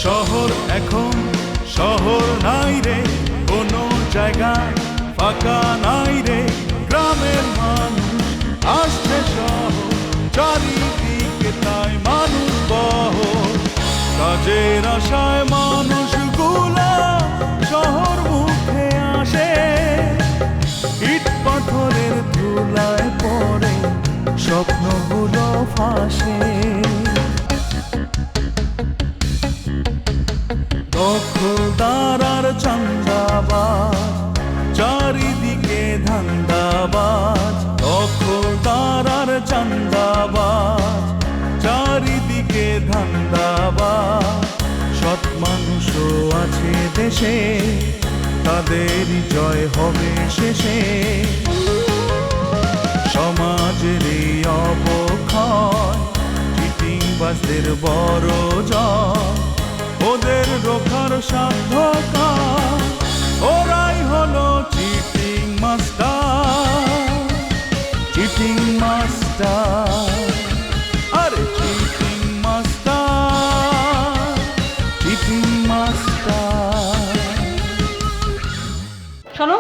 শহর এখন শহর নাই রে, কোনো জায়গা ফাঁকা নাই রে, গ্রামের মানুষ আসছে শহর, চারিদিকে তাই মানুষ বহর, কাজের আশায় মানুষগুলা শহর মুখে আসে, ইট পাথরের ধুলায় পড়ে স্বপ্নগুলো ফাঁসে। দখলদার আর চান্দাবাজ, চারিদিকে ধান্দাবাজ, দখলদার আর চান্দাবাজ, চারিদিকে ধান্দাবাজ, সৎ মানুষও আছে দেশে, তাদেরই জয় হবে শেষে। সমাজের এই অবক্ষয়, চিটিংবাজদের বড় জয়, ওদের রোখার সাধ্য কার, ওরাই হলো চিটিং মাস্টার, চিটিং মাস্টার, আরে চিটিং মাস্টার, চিটিং মাস্টার। শোনো,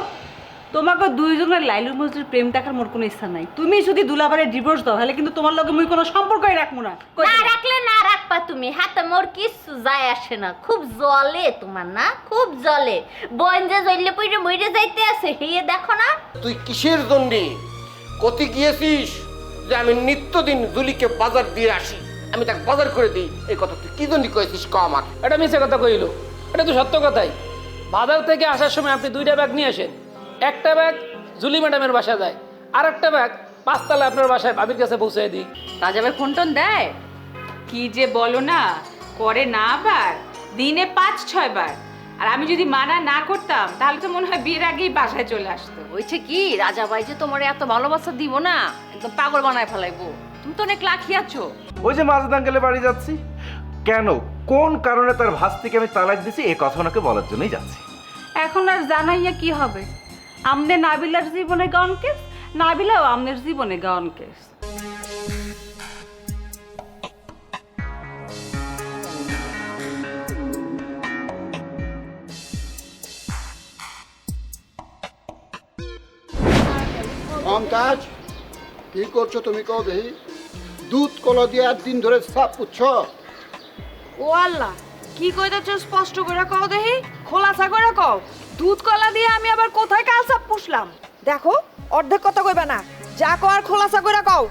তোমাকে দুইজনের লাইলুর মজদুর প্রেম দেখার মোর কোনো ইচ্ছা নাই। তুমি যদি দুলাবারে ডিভোর্স দাও তাহলে কিন্তু তোমার লগে মুই কোনো সম্পর্কই রাখবো না। না রাখলে না রাখবা তুমি, হাতে মোর কিছু যায় আসে না। খুব জলে তোমার না, খুব জলে, বোন যে জ্বললে পড়ে মরে যাইতে আছে, হেয়ে দেখো না। তুই কিসের জন্যে কতি গিয়েছিস যে আমি নিত্যদিন জুলিকে বাজার দিয়ে আসি, আমি তাকে বাজার করে দিই, এই কথা তুই কি জন্য কয়েছিস ক আমার? এটা মিছে কথা কইল, এটা তো সত্য কথাই। বাজার থেকে আসার সময় আপনি 2টা ব্যাগ নিয়ে আসেন, একটা ব্যাগ জুলি ম্যাডামের বাসা যায়, আর একটা ব্যাগ 5 তলা আপনার বাসায় ভাবির কাছে পৌঁছে দিই। রাজা ভাই ফোন টোন দেয়? কি যে বলো না, করে না, আবার দিনে 5-6 বার। আর আমি যদি মানা না করতাম তাহলে তো মনে হয় বিয়ের আগেই বাসায় চলে আসতো। ওইটা কি রাজা ভাই যে তোমার এত ভালোবাসা দিব না, একদম পাগল বানায় ফেলাইবো। তুমি তো অনেক লাখি আছো। ওই যে মাজেদ আঙ্কেলের বাড়ি যাচ্ছি, কেন কোন কারণে তার ভাস্তিকে আমি তালাক দিছি এই কথা ওনাকে বলার জন্যই যাচ্ছি। এখন আর জানাইয়া কি হবে, আমনে নাবিলার জীবনে গান কেস, নাবিলাও আমনের জীবনে গান কেস। মমতাজ, কি করছো তুমি? কও দেখি। দুধ কলা দিয়ে 1 দিন ধরে সাপ পুচ্ছ। ও আল্লাহ, কি কইতেছ স্পষ্ট করে কও দেখি, খোলাসা করে কও। দুধ কলা দিয়ে আমি আবার কোথায় কাল সাপ পুষলাম? দেখো, অর্ধেক কথা কইবা না, যা কও আর খোলাসা করে কও।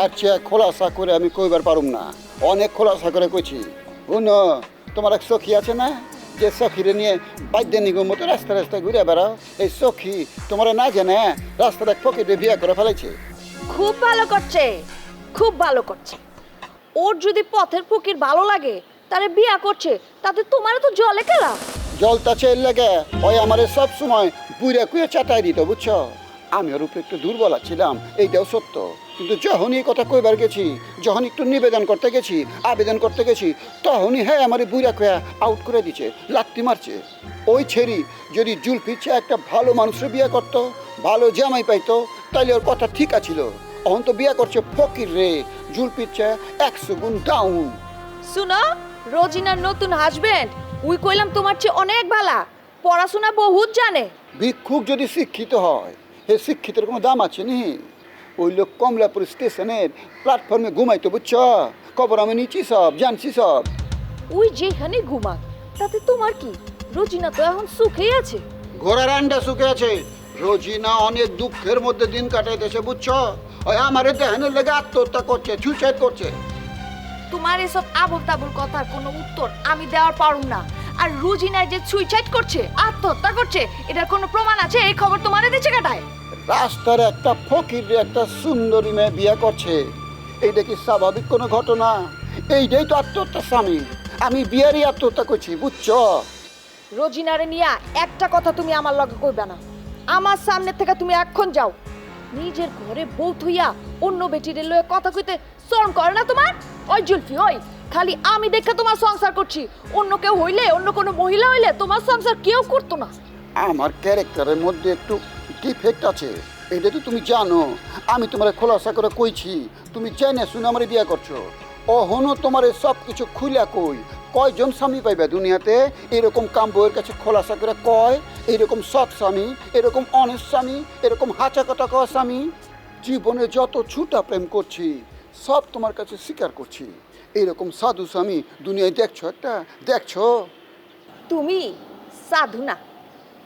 আচ্ছা, খোলাসা করে আমি কইবার পারুম না, অনেক খোলাসা করে কইছি। শুনো, তোমার এক সখী আছে না, যে সখীরে নিয়ে বাইদ্যানিগর মতো রাস্তা রাস্তায় ঘুরে বেড়াও, এই সখী তোমার না জানে রাস্তার এক ফকিরে বিয়ে করে ফেলেছে। খুব ভালো করছে, খুব ভালো করছে। ওর যদি পথের ফকির ভালো লাগে তারে বিয়া করছে, তাতে তোমার তো জলে খেলা। জলটা চেয়ে লেগে ওই আমার সব সময় বুড়ে কুয়ে চাটাই দিত, বুঝছো? আমি ওর উপরে একটু দুর্বল ছিলাম, এইটাও সত্য। কিন্তু যখনই এই কথা কইবার গেছি, যখন একটু নিবেদন করতে গেছি, আবেদন করতে গেছি, তখনই হ্যাঁ আমার বুড়া কুয়া আউট করে দিচ্ছে, লাত্তি মারছে। ওই ছেড়ি যদি জুলফিচ্ছে একটা ভালো মানুষের বিয়ে করতো, ভালো জামাই পাইতো, তাইলে ওর কথা ঠিক আছিল। এখন তো বিয়ে করছে ফকির রে, জুলফিচ্ছে 100 গুণ ডাউন। শুনো, রোজিনার নতুন হাজবেন্ড, উই কইলাম তোমার চেয়ে অনেক ভালা, পড়াশোনা বহুত জানে। ভিক্ষুক যদি শিক্ষিত হয়, হে শিক্ষিতের কোনো দাম আছে নি? ওই লোক কমলাপুর স্টেশনের প্ল্যাটফর্মে ঘুমাইতো, বুঝছ? খবর আমি নিচ্ছি সব, জানছি সব। উই যেখানে ঘুমাক, তাতে তোমার কি? রোজিনা তো এখন সুখেই আছে। ঘোড়ার আন্ডা শুকে আছে। রোজিনা অনেক দুঃখের মধ্যে দিন কাটাইতেছে, বুঝছ? ওই আমার দেহানের লেগে আত্মহত্যা করছে, সুইসাইড করছে। তোমার এসব আবল তাবল কথার কোনো উত্তর আমি দেওয়ার পারুম না। আর রোজিনা যে সুইসাইড করছে, আত্মহত্যা করছে, এটার কোনো প্রমাণ আছে? এই খবর তোমারে দিচ্ছে কাটায়? রাস্তার একটা ফকির একটা সুন্দরী মেয়ে বিয়ে করছে, এইটা কি স্বাভাবিক কোনো ঘটনা? এইটাই তো আত্মহত্যা স্বামী। আমি বিয়ারই আত্মহত্যা করছি, বুঝছ? রোজিনারে নিয়া একটা কথা তুমি আমার লগে কইবা না। আমার সামনে থেকে তুমি এখন যাও। নিজের ঘরে বউ থইয়া অন্য বেটিরে লয়ে কথা কইতে শরম করে না তোমার? ওই জুলফি, ওই খালি আমি দেখে তোমার সংসার করছি, অন্য কেউ হইলে, অন্য কোনো মহিলা হইলে তোমার সংসার কেউ করতো না। আমার ক্যারেক্টারের মধ্যে একটু ডিফেক্ট আছে, এটা তো তুমি জানো। আমি তোমার খোলাসা করে কইছি, তুমি জেনে শুনে আমার বিয়ে করছো। অহনো তোমার সব কিছু খুলে কই কয়জন স্বামী পাইবে দুনিয়াতে এরকম কাম বউয়ের কাছে খোলাসা করে কয় এরকম সৎ স্বামী এরকম অনেস্ট স্বামী এরকম হাঁচা কথা কওয়া স্বামী জীবনে যত ছুটা প্রেম করছি সব তোমার কাছে স্বীকার করছি এরকম সাধু স্বামী দুনিয়ায় দেখছো একটা দেখছো তুমি সাধু না,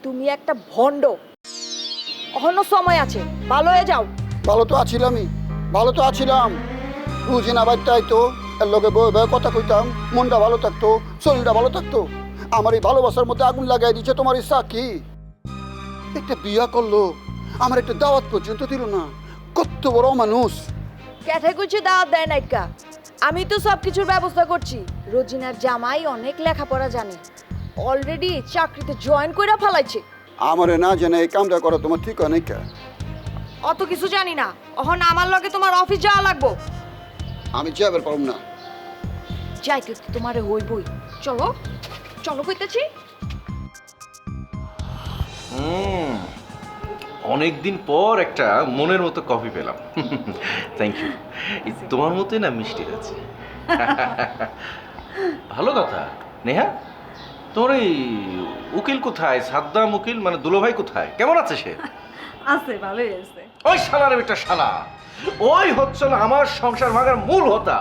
তুমি একটা ভণ্ড। অহনো সময় আছে, ভালো হয়ে যাও। ভালো তো আছিলাম রুজি না বাড়তে তো এর লগে বয়ে বয়ে কথা কইতাম, মনটা ভালো থাকতো, শরীরটা ভালো থাকতো। আমার এই ভালোবাসার মধ্যে আগুন লাগাই দিচ্ছে তোমার ইচ্ছা কি? একটা বিয়া করলো, আমার একটা দাওয়াত পর্যন্ত দিল না। কত বড় মানুষ! ক্যাঠে কুচি দাওয়াত দেয় নাইকা। আমি তো সব কিছুর ব্যবস্থা করছি। রোজিনার জামাই অনেক লেখাপড়া জানে, অলরেডি চাকরিতে জয়েন কইরা ফেলাইছে। আমারে না জানে এই কামটা করা তোমার ঠিক হয় নাই কা? অত কিছু জানি না, অহন আমার লগে তোমার অফিস যাওয়া লাগবো। আমি যাবার পারব না। যাইতে তো তোমারে হইবই। চলো চলো কইতেছি। অনেকদিন পর একটা মনের মতো কফি পেলাম। Thank you. তোমার মতোই না মিষ্টি আছে। ভালো কথা। নেহা, তোর এই উকিল কোথায়? সাদ্দাম উকিল মানে দুলোভাই কোথায়? কেমন আছে সে? আছে, ভালোই আছে। ওই শালার একটা শালা, ওই হচ্ছে না আমার সংসার ভাঙার মূল হোতা।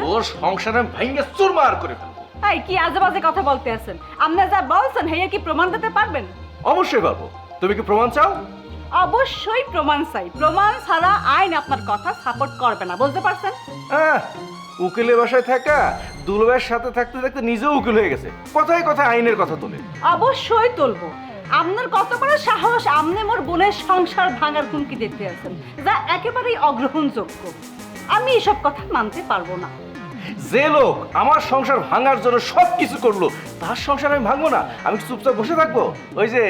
ওর সংসারে ভেঙে চুরমার করে ফেলবো। এই কি আজেবাজে কথা বলতে আছেন? আপনি যা বলছেন হেয়া কি প্রমাণ দিতে পারবেন? অবশ্যই পারবো। তুমি কি প্রমাণ চাও? অবশ্যই প্রমাণ চাই। প্রমাণ ছাড়া আইন আপনার কথা সাপোর্ট করবে না, বুঝতে পারছেন? উকিলের বাসায় থাকা দুলোভাইয়ের সাথে থাকতে থাকতে নিজেও উকিল হয়ে গেছে। কথায় কথায় আইনের কথা তোলে। অবশ্যই তুলবো। আপনার কত বড় সাহস, আপনি মোর বোনের সংসার ভাঙার হুমকি দিতে আছেন, যা একেবারেই অগ্রহণযোগ্য। আমি এসব কথা মানতে পারবো না। যে লোক আমার সংসার ভাঙার জন্য সব কিছু করলো, তার সংসার আমি ভাঙবো না? আমি চুপচাপ বসে থাকবো? ওই যে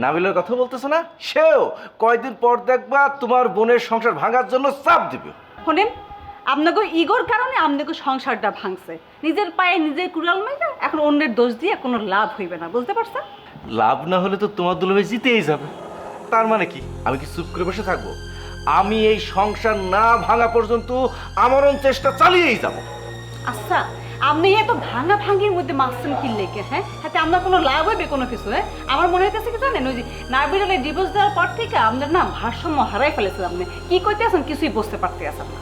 নাবিলের কথা বলতেছো না, সেও কয়দিন পর দেখবা তোমার বোনের সংসার ভাঙার জন্য চাপ দিবে। শোনেন, আপনাকে ইগোর কারণে আপনাকে সংসারটা ভাঙছে। নিজের পায়ে নিজের কুড়াল মাইরা এখন অন্যের দোষ দিয়ে কোনো লাভ হইবে না, বুঝতে পারছেন? লাভ না হলে তো তোমার দুলোভাই জিতেই যাবে। তার মানে কি আমি কি চুপ করে বসে থাকবো? আমি এই সংসার না ভাঙা পর্যন্ত আমার চেষ্টা চালিয়েই যাবো। আচ্ছা, আপনি এত ভাঙা ভাঙির মধ্যে মারছেন কি লেগে? হ্যাঁ, হাতে আপনার কোনো লাভ হবে কোনো কিছু? হ্যাঁ, আমার মনে হইতেছে কি জানেন, ওই যে নাবিলের ডিভোর্স দেওয়ার পর থেকে আপনার না ভারসাম্য হারাই ফেলেছেন। আপনি কি করতে আছেন কিছুই বুঝতে পারতে আছেন না।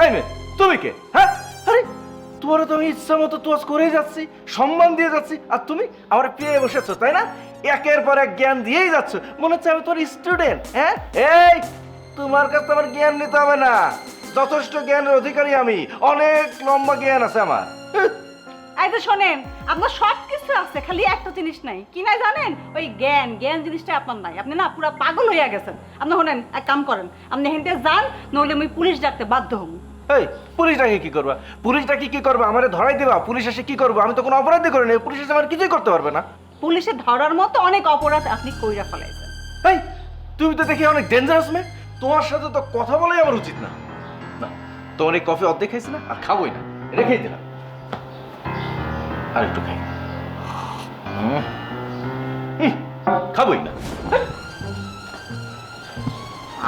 এই মেয়ে, তুমি কে? হ্যাঁ, আরে তোমার তো আমি ইচ্ছা মতো তোয়াজ করেই যাচ্ছি, সম্মান দিয়ে যাচ্ছি, আর তুমি আমার পেয়ে বসেছো, তাই না? একের পর এক জ্ঞান দিয়েই যাচ্ছ, মনে হচ্ছে আমি তোর স্টুডেন্ট। হ্যাঁ, এই তোমার কাছে আমার জ্ঞান নিতে হবে না, যথেষ্ট জ্ঞানের অধিকারী আমি, অনেক লম্বা জ্ঞান আছে আমার। এই যে শোনেন, আপনার সব কিছু আছে, খালি একটা জিনিস নাই। কি নাই জানেন? ওই জ্ঞান। জ্ঞান জিনিসটা আপনার নাই। আপনি না পুরো পাগল হইয়া গেছেন। আপনি শোনেন, এক কাম করেন, আপনি হেঁটে যান, নইলে আমি পুলিশ ডাকতে বাধ্য হব। এই পুলিশ ডাকি কি করবা? পুলিশ ডাকি কি করবা? আমারে ধরাই দেবা? পুলিশ এসে কি করবো? আমি তো কোনো অপরাধই করি না, পুলিশ এসে আমার কিছুই করতে পারবে না। পুলিশে ধরার মতো অনেক অপরাধ আপনি কইরা ফেলাইছেন। এই তুমি তো দেখি অনেক ডেঞ্জারাস মেয়ে, তোমার সাথে তো কথা বলাই আমার উচিত না। না, তোমার এই কফি অর্ধেক খাইছি না, আর খাবোই না, রেখেই দিলাম। আর একটু খাই। খাবোই না।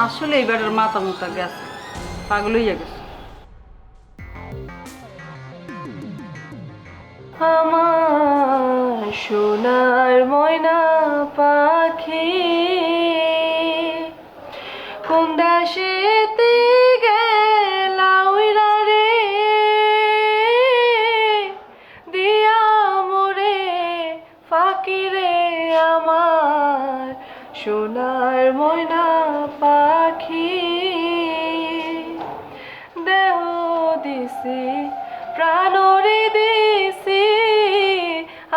আসলে এইবারের মাথা মুতা গেছে, পাগল হইয়া গেছে। আমার সোনার ময়না পাখি কোন দেশেতে গেলা উইরা রে, দিয়া মোরে ফাঁকি রে আমার সোনার ময়না পাখি। দেহ দিছি প্রাণরে দিছি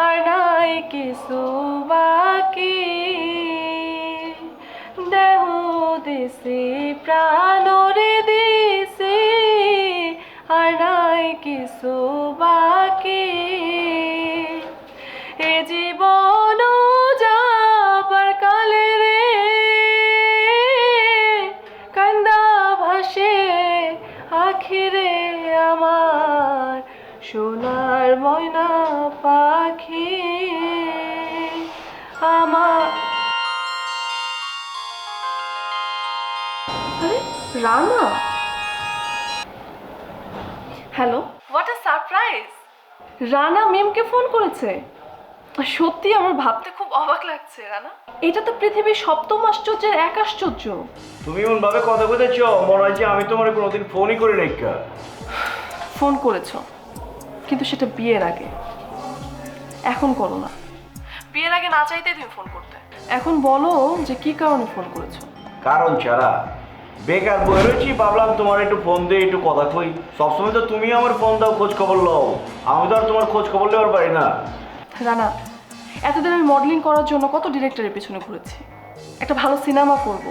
আর নাই কিছু বাকি, দেহ দিছি প্রাণরে দিছি আর নাই কিছু বাকি। এ জীবন যাবার কালে রে কান্দা ভাসে আখিরে আমার সোনার ময়না পাখি। আমার রানা, হ্যালো। সারপ্রাইজ! রানা মেমকে ফোন করেছে। সত্যি আমার ভাবতে খুব অবাক লাগছে রানা। এটা তো পৃথিবীর সপ্তম আশ্চর্যের এক আশ্চর্য। তুমি এমন ভাবে কথা বলতেছ মনে হয় যে আমি তোমার কোনোদিন ফোনই করি নাই। ফোন করেছো, কিন্তু সেটা বিয়ের আগে। এখন করো না। বিয়ের আগে না চাইতেই তুমি ফোন করতে। এখন বলো যে কি কারণে ফোন করেছো। কারণ ছাড়া বেকার বই রয়েছি, ভাবলাম তোমার একটু ফোন দিয়ে একটু কথা কই। সবসময় তো তুমি আমার ফোন দাও, খোঁজ খবর লও, আমি তো আর তোমার খোঁজ খবর নেওয়ার পারি না। রানা, এতদিন আমি মডেলিং করার জন্য কত ডিরেক্টরের পেছনে ঘুরেছি, একটা ভালো সিনেমা করব,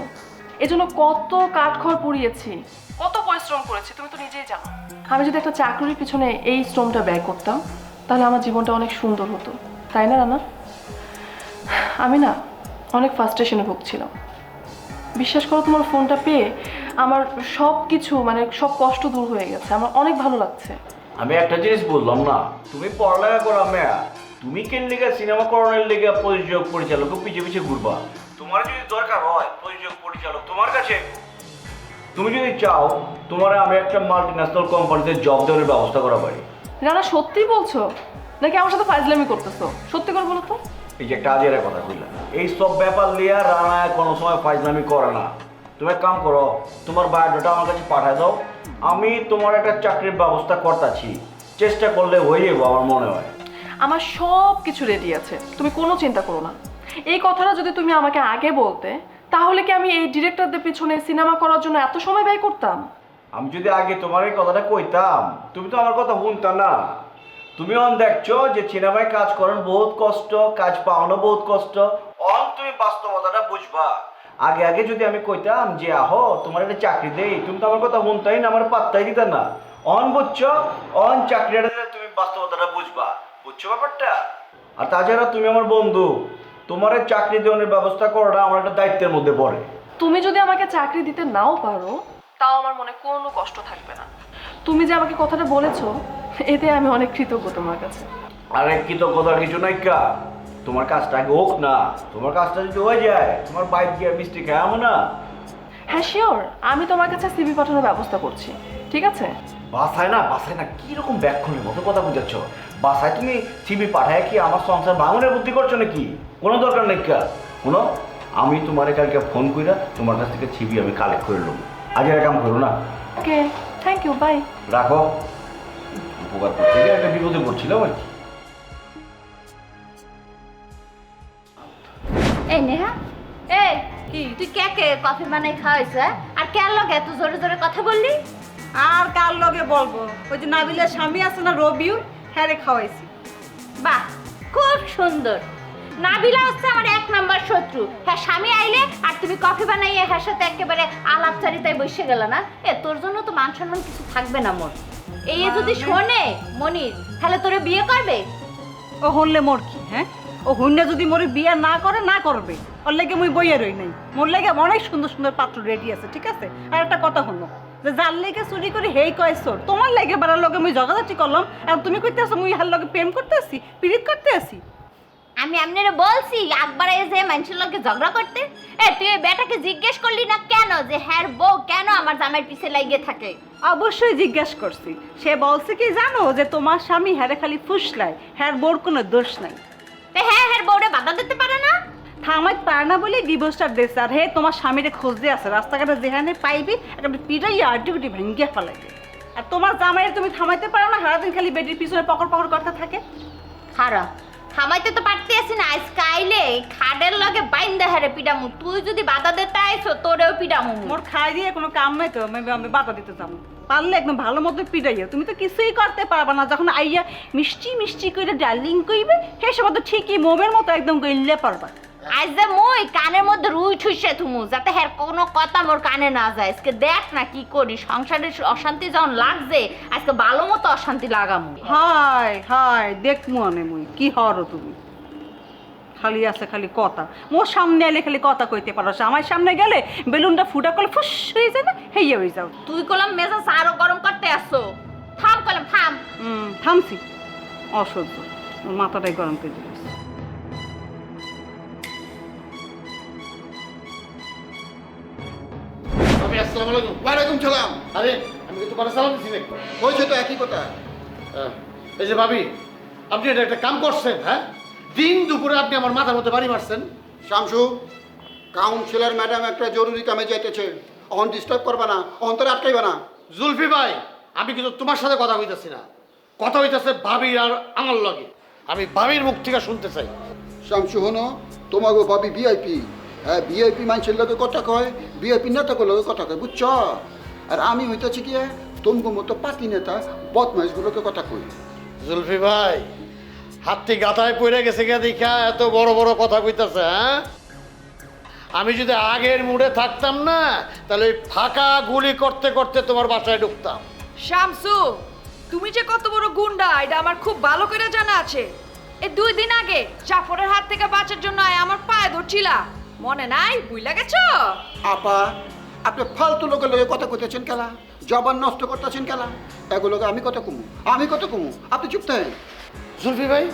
এজন্য কত কাঠখড় পুড়িয়েছি, কত পরিশ্রম করেছি, তুমি তো নিজেই জানো। আমি যদি একটা চাকরির পিছনে এই শ্রমটা ব্যয় করতাম তাহলে আমার জীবনটা অনেক সুন্দর হতো, তাই না রানা? আমি না অনেক ফ্রাস্ট্রেশনে ভুগছিলাম। বিশ্বাস করো, তোমার ফোনটা পেয়ে আমার সব কিছু মানে সব কষ্ট দূর হয়ে গেছে, আমার অনেক ভালো লাগছে। আমি একটা জিনিস বললাম না, তুমি পড়ালেখা করো মেয়া, তুমি কেন লেগে সিনেমা করণের লেগে প্রযোজক পরিচালক পিছিয়ে পিছিয়ে ঘুরবা? তোমার যদি দরকার হয় প্রযোজক পরিচালক তোমার কাছে, তুমি যদি চাও তোমার আমি একটা মাল্টিন্যাশনাল কোম্পানিতে জব দেওয়ার ব্যবস্থা করা পারি। রানা, সত্যি বলছো নাকি আমার সাথে ফাজলামি করতেছো? সত্যি করে বলো তো। এই যে কাজের কথা কইলাম, এই সব ব্যাপার নিয়ে রানা কোনো সময় ফাইজলামি করে না। তুমি এক কাম করো, তোমার বায়োডাটা আমার কাছে পাঠায় দাও, আমি তোমার একটা চাকরির ব্যবস্থা করতেছি, চেষ্টা করলে হয়ে যাবো আমার মনে হয়। আমার সব কিছু রেডি আছে, তুমি কোনো চিন্তা করো না। এই কথাটা যদি তুমি আমাকে আগে বলতে তাহলে কি আমি এই ডিরেক্টরদের পিছনে সিনেমা করার জন্য এত সময় ব্যয় করতাম? আমি যদি আগে তোমার এই কথাটা কইতাম তুমি তো আমার কথা শুনতা না। তুমি অন দেখছো যে সিনেমায় কাজ করেন বহুত কষ্ট, কাজ পাওয়ানো বহুত কষ্ট, অন তুমি বাস্তবতাটা বুঝবা। আগে আগে যদি আমি কইতাম যে আহো তোমার একটা চাকরি দেই, তুমি তো আমার কথা শুনতাই না, আমার পাত্তাই দিতা না। অন বুঝছো, অন চাকরিটা দিলে তুমি বাস্তবতাটা বুঝবা, বুঝছো ব্যাপারটা? আর তাছাড়া তুমি আমার বন্ধু, তোমার চাকরি দেওয়ার ব্যবস্থা করাটা আমার একটা দায়িত্বের মধ্যে পড়ে। তুমি যদি আমাকে চাকরি দিতে নাও পারো তাও আমার মনে কোনো কষ্ট থাকবে না। তুমি যে আমাকে কথাটা বলেছো এতে আমি অনেক কৃতজ্ঞ তোমার কাছে। আরে কৃতজ্ঞতার কিছু নাই কা, তোমার কাজটা আগে হোক না। তোমার কাজটা যদি হয়ে যায় তোমার বাইক গিয়ে মিষ্টি খাওয়াবো না। হ্যাঁ শিওর, আমি তোমার কাছে সিভি পাঠানোর ব্যবস্থা করছি, ঠিক আছে? বাসায় না কিরকম ব্যাখ্যানের মতো কথা বুঝাচ্ছ? বাসায় তুমি সিবি পাঠায় কি আমার সংসার ভাঙনের বুদ্ধি করছো নাকি? কোনো দরকার নেই কা। কোনো, আমি তোমার কালকে ফোন কইরা তোমার কাছ থেকে সিবি আমি কালেক্ট করে নেবো। আজ এর কাম করো না। ওকে, থ্যাংক ইউ, বাই। রাখো, উপকার করতে গিয়ে একটা বিপদে পড়ছিলাম আর কি। এই নেহা, এই কি তুই কে কফি বানাই খাওয়াইছ? আর কে লগে এত জোরে জোরে কথা বললি? আর কার লগে বলবো, ওই যে নাবিলার স্বামী আছে না রবিউল, হ্যাঁ রে খাওয়াইছি। বাহ, খুব সুন্দর। নাবিলা হচ্ছে আমার এক নাম্বার শত্রু। হ্যাঁ, স্বামী আইলে আর তুমি কফি বানাইয়ে হ্যাঁ সাথে একেবারে আলাপচারিতায় বসে গেল না। তোর জন্য তো মান সম্মান কিছু থাকবে না মোর। এই যদি শোনে মনির, তাহলে তোরে বিয়ে করবে? ও হনলে মোর কি, হ্যাঁ? ও হন্যা যদি মোরে বিয়া না করে, না করবে, ওর লেগে মুই বইয়া রই নাই। মোর লেগে অনেক সুন্দর সুন্দর পাত্র রেডি আছে, ঠিক আছে? আর একটা কথা হলো যে যার লেগে চুরি করি হেই কয় চোর। তোমার লেগে বেড়ার লগে মুই জগাজাটি করলাম আর তুমি কইতে আসো মুই হার লগে প্রেম করতে আসি, পীড়িত করতে আসি? আমি আপনারা বলছি একবার যে মানুষের লগে ঝগড়া করতে? তুই ওই বেটাকে জিজ্ঞেস করলি না কেন যে হ্যার বউ কেন আমার জামাইয়ের পিছে লাগিয়ে থাকে? অবশ্যই জিজ্ঞেস করছি। সে বলছে কি জানো, যে তোমার স্বামী হ্যারে খালি ফুসলায়, হ্যার বোর কোনো দোষ নাই। হ্যাঁ বউরে বাধা দিতে পারে না? থামাইতে পারে না বলে ডিভোর্সটা দিয়েছে। আর হে তোমার স্বামীরে খোঁজ দিয়ে আছে, রাস্তাঘাটে যেখানে পাইবি একটা পিটাইয়া আর্টিকুটি ভেঙ্গিয়ে ফেলাইবে। আর তোমার জামাইয়ের তুমি থামাইতে পারো না, সারাদিন খালি বেটির পিছনে পকড় পকড় করতে থাকে। খারা থামাইতে তো পারতে আসি না, আজকে আইলে খাডের লগে বাইন্দা হারে পিডামু। তুই যদি বাধা দিতে আইছো তোরেও পিডামু। মোর খাই দিয়ে কোনো কাম নাই তো, আমি বাধা দিতে যাবো। পারলে একদম ভালো মতো পিটাইয়া, তুমি তো কিছুই করতে পারবা না। যখন আইয়া মিষ্টি মিষ্টি করে ডার্লিং কইবে সেই সময় তো ঠিকই মোমের মতো একদম গইলে পারবা। আজ যে মই কানের মধ্যে রুই ঠুসে থুমু যাতে হের কোনো কথা মোর কানে না যায়। আজকে দেখ না কি করি, সংসারের অশান্তি যখন লাগছে আজকে ভালো মতো অশান্তি লাগামু। হায় হায়, দেখমু আনে মুই কি হরো তুমি। খালি আছে খালি কথা, মোর সামনে এলে খালি কথা কইতে পারো, আমার সামনে গেলে বেলুনটা ফুটা করলে ফুস হয়ে যায় না, হেয়ে হয়ে যাও। তুই কলাম মেজাজ আরো গরম করতে আসছো। থাম কলাম থাম। থামছি, অসহ্য, ওর মাথাটাই গরম করে দিয়েছে। আসসালামু আলাইকুম। ওয়ালাইকুম সালাম। আরে আমি তো তোমার সালাম দিছি নাকি? হয়েছে তো একই কথা। এই যে ভাবি, আপনি এটা একটা কাম করছেন, হ্যাঁ? দিন দুপুরে আপনি আমার মাথার মধ্যে বাড়ি মারছেন। শামসু, কাউন্সিলর ম্যাডাম একটা জরুরি কামে যাইতেছে, অন ডিস্টার্ব করবা না, অন্তর আটকাইবা না। জুলফি ভাই, আমি কিন্তু তোমার সাথে কথা হইতেছি না, কথা হইতেছে ভাবির আর আমার লগে। আমি ভাবির মুখ থেকে শুনতে চাই। শামসু হনো, তোমাকে ভাবি ভিআইপি, হ্যাঁ ভিআইপি মানুষের লগে কথা কয়, ভিআইপি নেতাকে লগে কথা কয়, বুঝছ? আর আমি হইতেছি কি তোমাকে মতো পাতি নেতা বদমাইশগুলোকে কথা কই। জুলফি ভাই, হাতটি গাথায় পড়ে গেছে কে দেখা এত বড় বড় কথা কইতাছে, হ্যাঁ? আমি যদি আগের মুডে থাকতাম না, তাহলে ওই ফাঁকা গুলি করতে করতে তোমার বাসায় ঢুকতাম। শামসু, তুমি যে কত বড় গুন্ডা এটা আমার খুব ভালো করে জানা আছে। এই 2 দিন আগে জাফরের হাত থেকে বাঁচার জন্য আমার পায়ে ধরছিলা, মনে নাই? ভুইলা গেছো? আপা, আপনি ফালতু লোকের লগে কথা কইতেছেন খেলা, জবান নষ্ট করতেছেন খেলা, এগুলোকে আমি কথা কমু, আপনি চুপ থাকেন। জুলফি ভাই,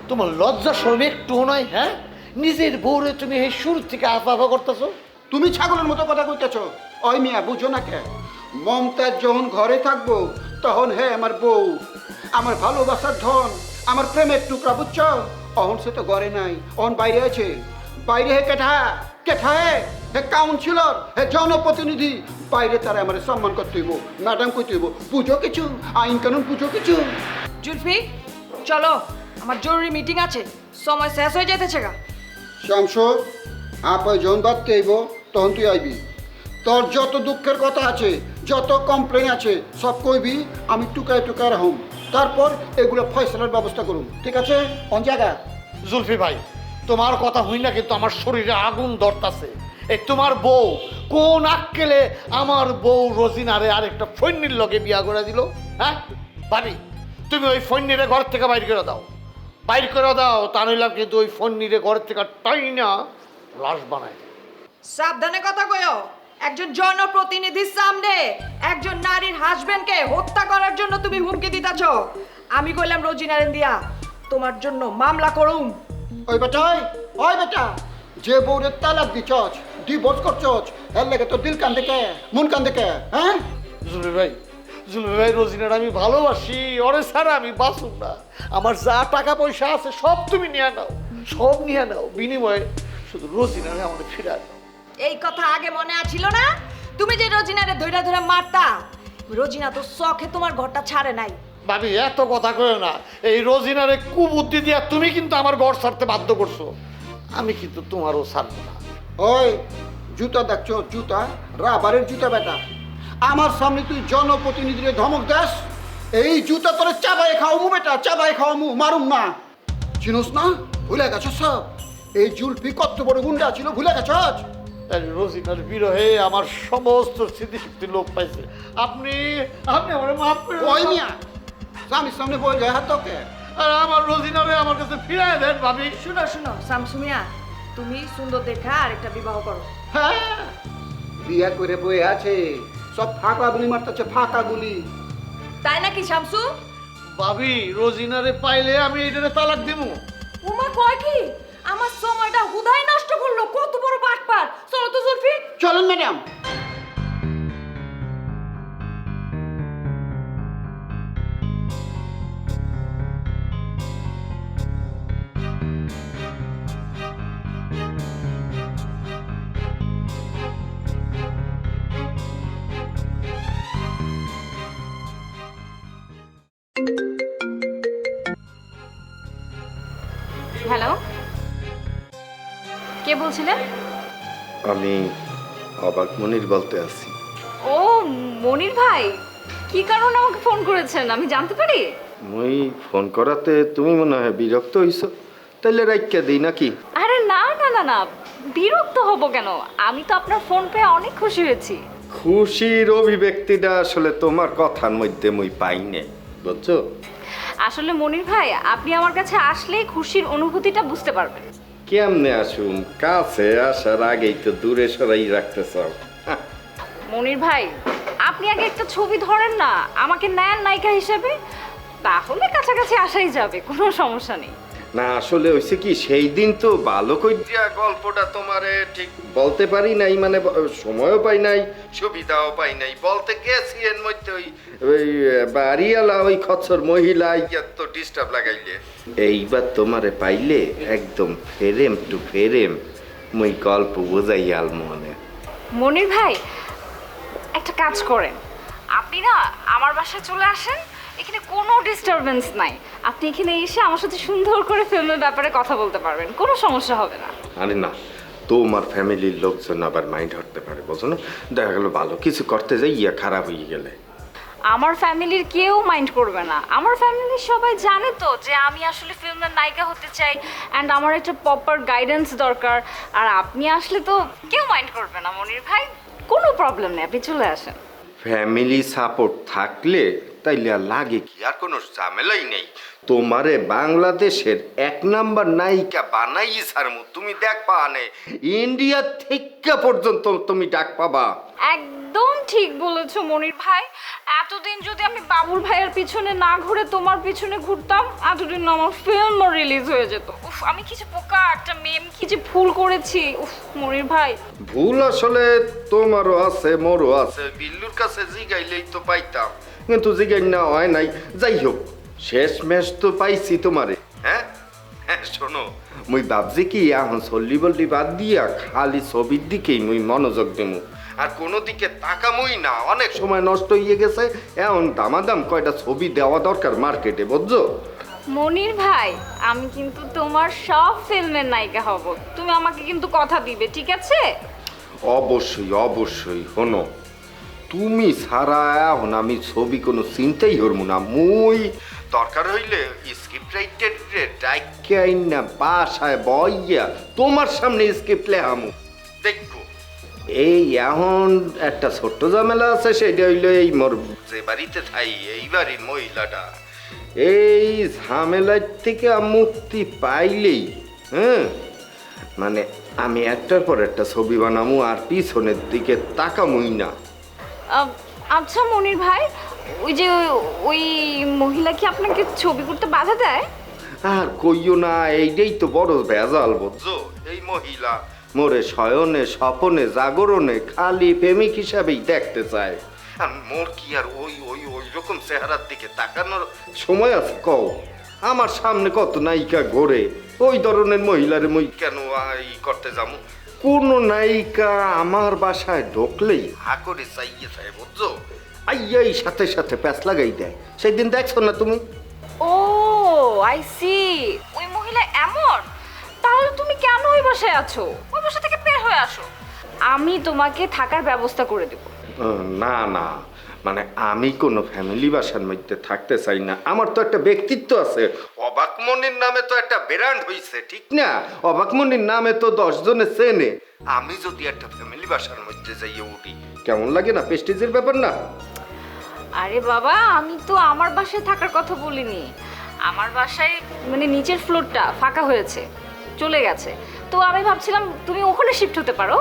তোমার লজ্জা শরম একটুও নয়, হ্যাঁ? নিজের বউরে তুমি এই শুরু থেকে আফা করতেছো। তুমি ছাগলের মতো কথা কইতেছ। ওই মিয়া, বুঝো না কে? মমতাজ যখন ঘরে থাকবো তখন হে আমার বউ, আমার ভালোবাসার ধন, আমার প্রেমের টুকরা, বুঝছ? অহন সে তো ঘরে নাই, অহন বাইরে আছে। বাইরে হে কেঠা হে কাউন্সিলর, হে জনপ্রতিনিধি। বাইরে তারা আমার সম্মান করতে হইব, ম্যাডাম কইতে হইব, বুঝো কিছু? আইন কানুন বুঝো কিছু? জুলফি, চলো, আমার জরুরি মিটিং আছে, সময় শেষ হয়ে যাইতেছে গা। শামসু, আপা যখন বাড়তে আইব তখন তুই আইবি। তোর যত দুঃখের কথা আছে, যত কমপ্লেন আছে, সব কইবি, আমি টুকায় টুকায় রাখুম। তারপর এগুলো ফয়সালার ব্যবস্থা করুম, ঠিক আছে? কোন জায়গা? জুলফি ভাই, তোমার কথা হই না, কিন্তু আমার শরীরে আগুন ধরতাছে। এই তোমার বউ কোন আক্কেলে আমার বউ রোজিনারে আরেকটা ফৈন্নির লগে বিয়া করে দিল, হ্যাঁ? ভাবি, তুমি ওই ফৈন্নিরে ঘর থেকে বাইর করে দাও, বাইর করে দাও, তা নইলাম কিন্তু ওই ফৈন্নিরে ঘর থেকে টাইনা লাশ বানায়। সাবধানে কথা কয়ো। একজন জনপ্রতিনিধির সামনে একজন নারীর হাজবেন্ডকে হত্যা করার জন্য তুমি হুমকি দিতেছ। আমি কইলাম রোজিনারে দিয়া তোমার জন্য মামলা করুম। ওই বেটা, ওই বেটা, যে বউরে তালাক দিছস, ডিভোর্স করছস, এর লাগে তোর দিল কান্দে কে, মন কান্দে কে, হ্যাঁ? জুলফি ভাই, জুলফি ভাই, রোজিনার আমি ভালোবাসি, ওরে ছাড়া আমি বাঁচুম না। আমার যা টাকা পয়সা আছে সব তুমি নিয়ে নাও, সব নিয়ে নাও, বিনিময়ে শুধু রোজিনারে আমাদের ফিরে দাও। এই কথা আগে মনে আছিল না? তুমি যে রোজিনারে ধইরা ধইরা মারতা, রোজিনা তো শখে তোমার ঘরটা ছাড়ে নাই। ভাবি, এত কথা কয় না। এই রোজিনারে কুবুদ্ধি দিয়া তুমি কিন্তু আমার ঘর ছাড়তে বাধ্য করছো, আমি কিন্তু তোমারও ছাড়বো না। ওই জুতা দেখছো, জুতা, রাবারের জুতা বেটা। আমার সামনে তুই জনপ্রতিনিধিরে ধমক দাস, এই জুতা তোরে চাবাই খাওয়ামু বেটা, চাবাই খাওয়ামু, মারুম না। চিনোস না? ভুলে গেছো সব? এই জুলফি কত বড় গুন্ডা ছিল, ভুলে গেছস? রোজিনার বিরহে আমার সমস্ত স্মৃতিশক্তি লোপ পাইছে। আপনি আপনি আমার মাফ করে ওই মিয়া, স্বামীর সামনে বই যায় হাত তোকে। আর আমার রোজিনারে আমার কাছে ফিরায় দেন ভাবি। শুনো শুনো শামসুমিয়া, তুমি সুন্দর দেখা আরেকটা বিবাহ করো। হ্যাঁ, বিয়া করে বয়ে আছে, সব ফাঁকা গুলি মারতেছে, ফাঁকা গুলি। তাই নাকি শামসু? ভাবি, রোজিনারে পাইলে আমি এইটারে তালাক দিব। উমা কয় কি? আমার সময়টা হুদাই নষ্ট করলো, কত বড় বাটপার। চলো তো জুলফি। চলুন ম্যাডাম। হ্যালো, কে বলছিলেন? আমি অবাক মনির বলতে আছি। ও মনির ভাই, কি কারণে আমাকে ফোন করেছেন আমি জানতে পারি? মুই ফোন করাতে তুমি মনে হয় বিরক্ত হইছ, তাইলে রাইখা দিই নাকি? আরে না না না না, বিরক্ত হব কেন? আমি তো আপনার ফোন পেয়ে অনেক খুশি হয়েছি। খুশির অভিব্যক্তিটা আসলে তোমার কথার মধ্যে মুই পাই নাই, বুঝছো? আসলে মনির ভাই, আপনি আমার কাছে আসলেই খুশির অনুভূতিটা বুঝতে পারবেন। কেমনে আসুম? কাছে আসার আগেই তো দূরে সরাই রাখতে চাও। মনির ভাই, আপনি আগে একটা ছবি ধরেন না, আমাকে নেন নায়িকা হিসেবে, তাহলে কাছাকাছি আসাই যাবে, কোনো সমস্যা নেই। না আসলে হয়েছে কি সেই দিন তো ভালো কইরা গল্পটা তোমারে ঠিক বলতে পারি নাই, মানে সময়ও পাই নাই, সুবিধাও পাই নাই। বলতে গেছি এর মধ্যে ওই বাড়িওয়ালা ওই খচ্চর মহিলা ইয়া তো ডিস্টার্ব লাগাইলে। এইবার তোমারে পাইলে একদম ফেরেম টু ফেরেম মই গল্প বোঝাই আল মনে। মনির ভাই একটা কাজ করেন, আপনি না আমার বাসায় চলে আসেন, এখানে কোনো ডিস্টারবেন্স নাই। আপনি এখানে এসে আমার সাথে সুন্দর করে ফিল্মের ব্যাপারে কথা বলতে পারবেন, কোনো সমস্যা হবে না। আরে না, তোমার ফ্যামিলির লোকজন আবার মাইন্ড হতে পারে, বোঝো না? দেখা গেল ভালো কিছু করতে যাই ইয়া খারাপ হয়ে গেলে। আমার ফ্যামিলির কেউ মাইন্ড করবে না। আমার ফ্যামিলির সবাই জানে তো যে আমি আসলে ফিল্মের নায়িকা হতে চাই, অ্যান্ড আমার একটা প্রপার গাইডেন্স দরকার। আর আপনি আসলে তো কেউ মাইন্ড করবে না মনির ভাই, কোনো প্রবলেম নেই, আপনি চলে আসেন। ফ্যামিলি সাপোর্ট থাকলে তাইলে আর লাগে কি, আর কোনো ঝামেলাই নেই। তোমারে বাংলাদেশের 1 নাম্বার নায়িকা বানাই সারমু, তুমি দেখ পানে ইন্ডিয়া থেকে পর্যন্ত তুমি ডাক পাবা। একদম ঠিক বলেছো মনির ভাই। এতদিন যদি আমি বাবুল ভাইয়ের পিছনে না ঘুরে তোমার পিছনে ঘুরতাম, এতদিন আমার ফিল্মও রিলিজ হয়ে যেত। উফ, আমি কি যে পোকা একটা মেম, কি যে ভুল করেছি। উফ মনির ভাই, ভুল আসলে তোমারও আছে, মোরও আছে। বিল্লুর কাছে জিগাইলেই তো পাইতাম, কিন্তু জিগাই না হয় নাই। যাই হোক, শেষ মেশ তো পাইছি তোমারে। হ্যাঁ হ্যাঁ, শোনো, মুই ভাবছি কি এখন চল্লি বল্লি বাদ দিয়া খালি ছবির দিকেই মুই মনোযোগ দেবো, আর কোনো দিকে তাকামই না। অনেক সময় নষ্ট হয়ে গেছে, এখন দামাদাম কয়টা ছবি দেওয়া দরকার মার্কেটে, বুঝছো? মনির ভাই, আমি কিন্তু তোমার সব ফিল্মের নায়িকা হব, তুমি আমাকে কিন্তু কথা দিবে, ঠিক আছে? অবশ্যই অবশ্যই। শোনো, তুমি ছাড়া এখন আমি ছবি কোনো চিন্তাই করবো না। মুই দরকার হইলে স্ক্রিপ্ট রাইটার ডাইকাই না বাসায় বইয়া তোমার সামনে স্ক্রিপ্ট লেহামু, দেখবো। এই এখন একটা ছোট্ট ঝামেলা আছে, সেটা হইলো এই মোর যে বাড়িতে থাই এই বাড়ির মহিলাটা, এই ঝামেলার থেকে মুক্তি পাইলেই হ্যাঁ, মানে আমি একটার পর একটা ছবি বানামু আর পিছনের দিকে তাকামুই না। আচ্ছা মনির ভাই, ওই যে ওই মহিলা কি আপনাকে ছবি করতে বাধা দেয়? আর কইও না, এইটাই তো বড় ভেজাল, বুঝছো? এই মহিলা মোরে শয়নে স্বপনে জাগরণে খালি প্রেমিক হিসাবেই দেখতে চায়। আর মোর কি আর ওই ওই ওই রকম চেহারার দিকে তাকানোর সময় আছে কও? আমার সামনে কত নায়িকা ঘোরে, ওই ধরনের মহিলারে মই কেন ই করতে যাবো? কোন নায়িকা আমার বাসায় ঢুকলেই হা করে চাইয়ে চায়, বুঝছো? আইয়াই সাথে সাথে প্যাঁচ লাগাই দেয়। সেই দিন দেখছো না তুমি? ও আই সি, ওই মহিলা এমন। তাহলে তুমি কেন ওই বাসায় আছো? ওই বাসা থেকে বের হয়ে আসো, আমি তোমাকে থাকার ব্যবস্থা করে দেব। না না, মানে আমি কোনো ফ্যামিলি বাসার মধ্যে থাকতে চাই না। আমার তো একটা ব্যক্তিত্ব আছে। অবাকমনির নামে তো একটা ব্র্যান্ড হইছে, ঠিক না? অবাকমনির নামে তো 10 জনে চেনে। আমি যদি একটা ফ্যামিলি বাসার মধ্যে যাইয়ে উঠি, কেমন লাগে না? প্রেস্টিজের ব্যাপার না? আরে বাবা, আমি তো আমার বাসায় থাকার কথা বলিনি। আমার বাসায় মানে নিচের ফ্লোরটা ফাঁকা হয়েছে, চলে গেছে, তো আমি ভাবছিলাম তুমি ওখানে শিফট হতে পারো।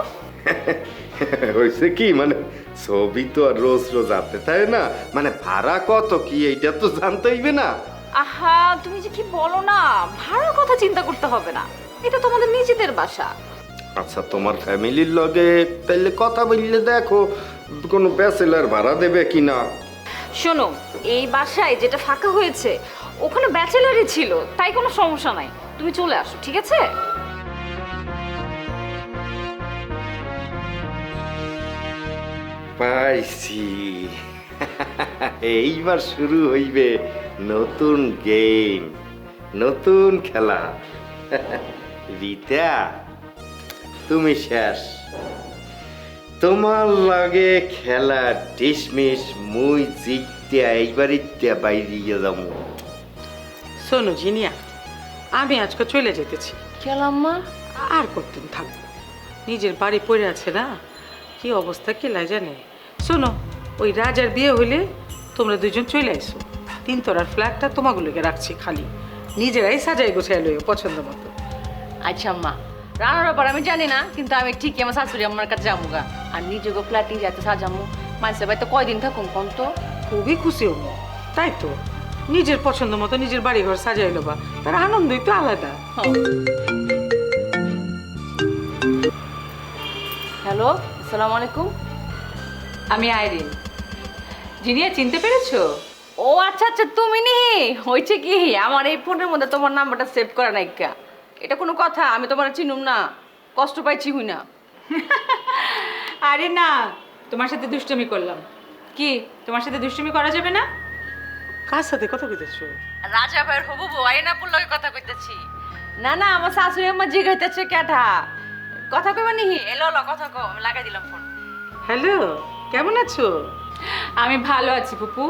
হয়েছে কি, মানে ছবি তো আর রোজ রোজ আনতে তাই না, মানে ভাড়া কত কি এইটা তো জানতে হইবে না? আহা, তুমি যে কি বলো না, ভাড়ার কথা চিন্তা করতে হবে না, এটা তোমাদের নিজেদের বাসা। আচ্ছা, তোমার ফ্যামিলির লগে তাইলে কথা বললে দেখো কোনো ব্যাচেলার ভাড়া দেবে কিনা। শোনো, এই বাসায় যেটা ফাঁকা হয়েছে ওখানে ব্যাচেলারই ছিল, তাই কোনো সমস্যা নাই, তুমি চলে আসো, ঠিক আছে? পাইছি, এইবার শুরু হইবে নতুন গেম, নতুন খেলা। রিতা, তুমি শেষ। তোমার লাগে খেলা ডিসমিস। মুই জিততে এইবার ইত্যা বাইরিয়ে যাবো। শোনো জিনিয়া, আমি আজকে চলে যেতেছি। খেলাম্মা আর কতদিন থাকবো? নিজের বাড়ি পড়ে আছে না, কি অবস্থা কে লাই জানে। শোনো, ওই রাজার বিয়ে হইলে তোমরা দুজন চলে আইসো। 3 তলার ফ্ল্যাটটা তোমাগুলোকে রাখছি, খালি নিজেরাই সাজাই গোছাই লইও পছন্দ মতো। আচ্ছা আম্মা, রান্নার ব্যাপার আমি জানি না, কিন্তু আমি ঠিকই আমার শাশুড়ি আমার কাছে যাবো গা। আর নিজেকে ফ্ল্যাটে যাতে সাজামো, মানুষের বাড়িতে কয়দিন থাকুন কোন তো? খুবই খুশি হবো, তাই তো নিজের পছন্দ মতো নিজের বাড়ি ঘর সাজাই নেবা, তার আনন্দই তো আলাদা। হ্যালো, আসসালামু আলাইকুম। আমি আইরিন। জিনিয়া চিনতে পেরেছো? ও আচ্ছা আচ্ছা, তুমি নি হয়েছে কি আমার এই ফোনের মধ্যে তোমার নাম্বারটা সেভ করা নাই কা? এটা কোনো কথা? আমি তোমার চিনুম না, কষ্ট পাইছি হুই না। আরে না, তোমার সাথে দুষ্টুমি করলাম। কি তোমার সাথে দুষ্টুমি করা যাবে না? কার সাথে কথা কইতেছো? রাজা ভাইয়ের হবু বউ আইনাপুর লগে কথা কইতেছি। না না, আমার শাশুড়ি আম্মা জিগাইতেছে কেটা কথা কইবা নি? এলো কথা কও, আমি লাগাই দিলাম ফোন। হ্যালো, কেমন আছো? আমি ভালো আছি ফুপু,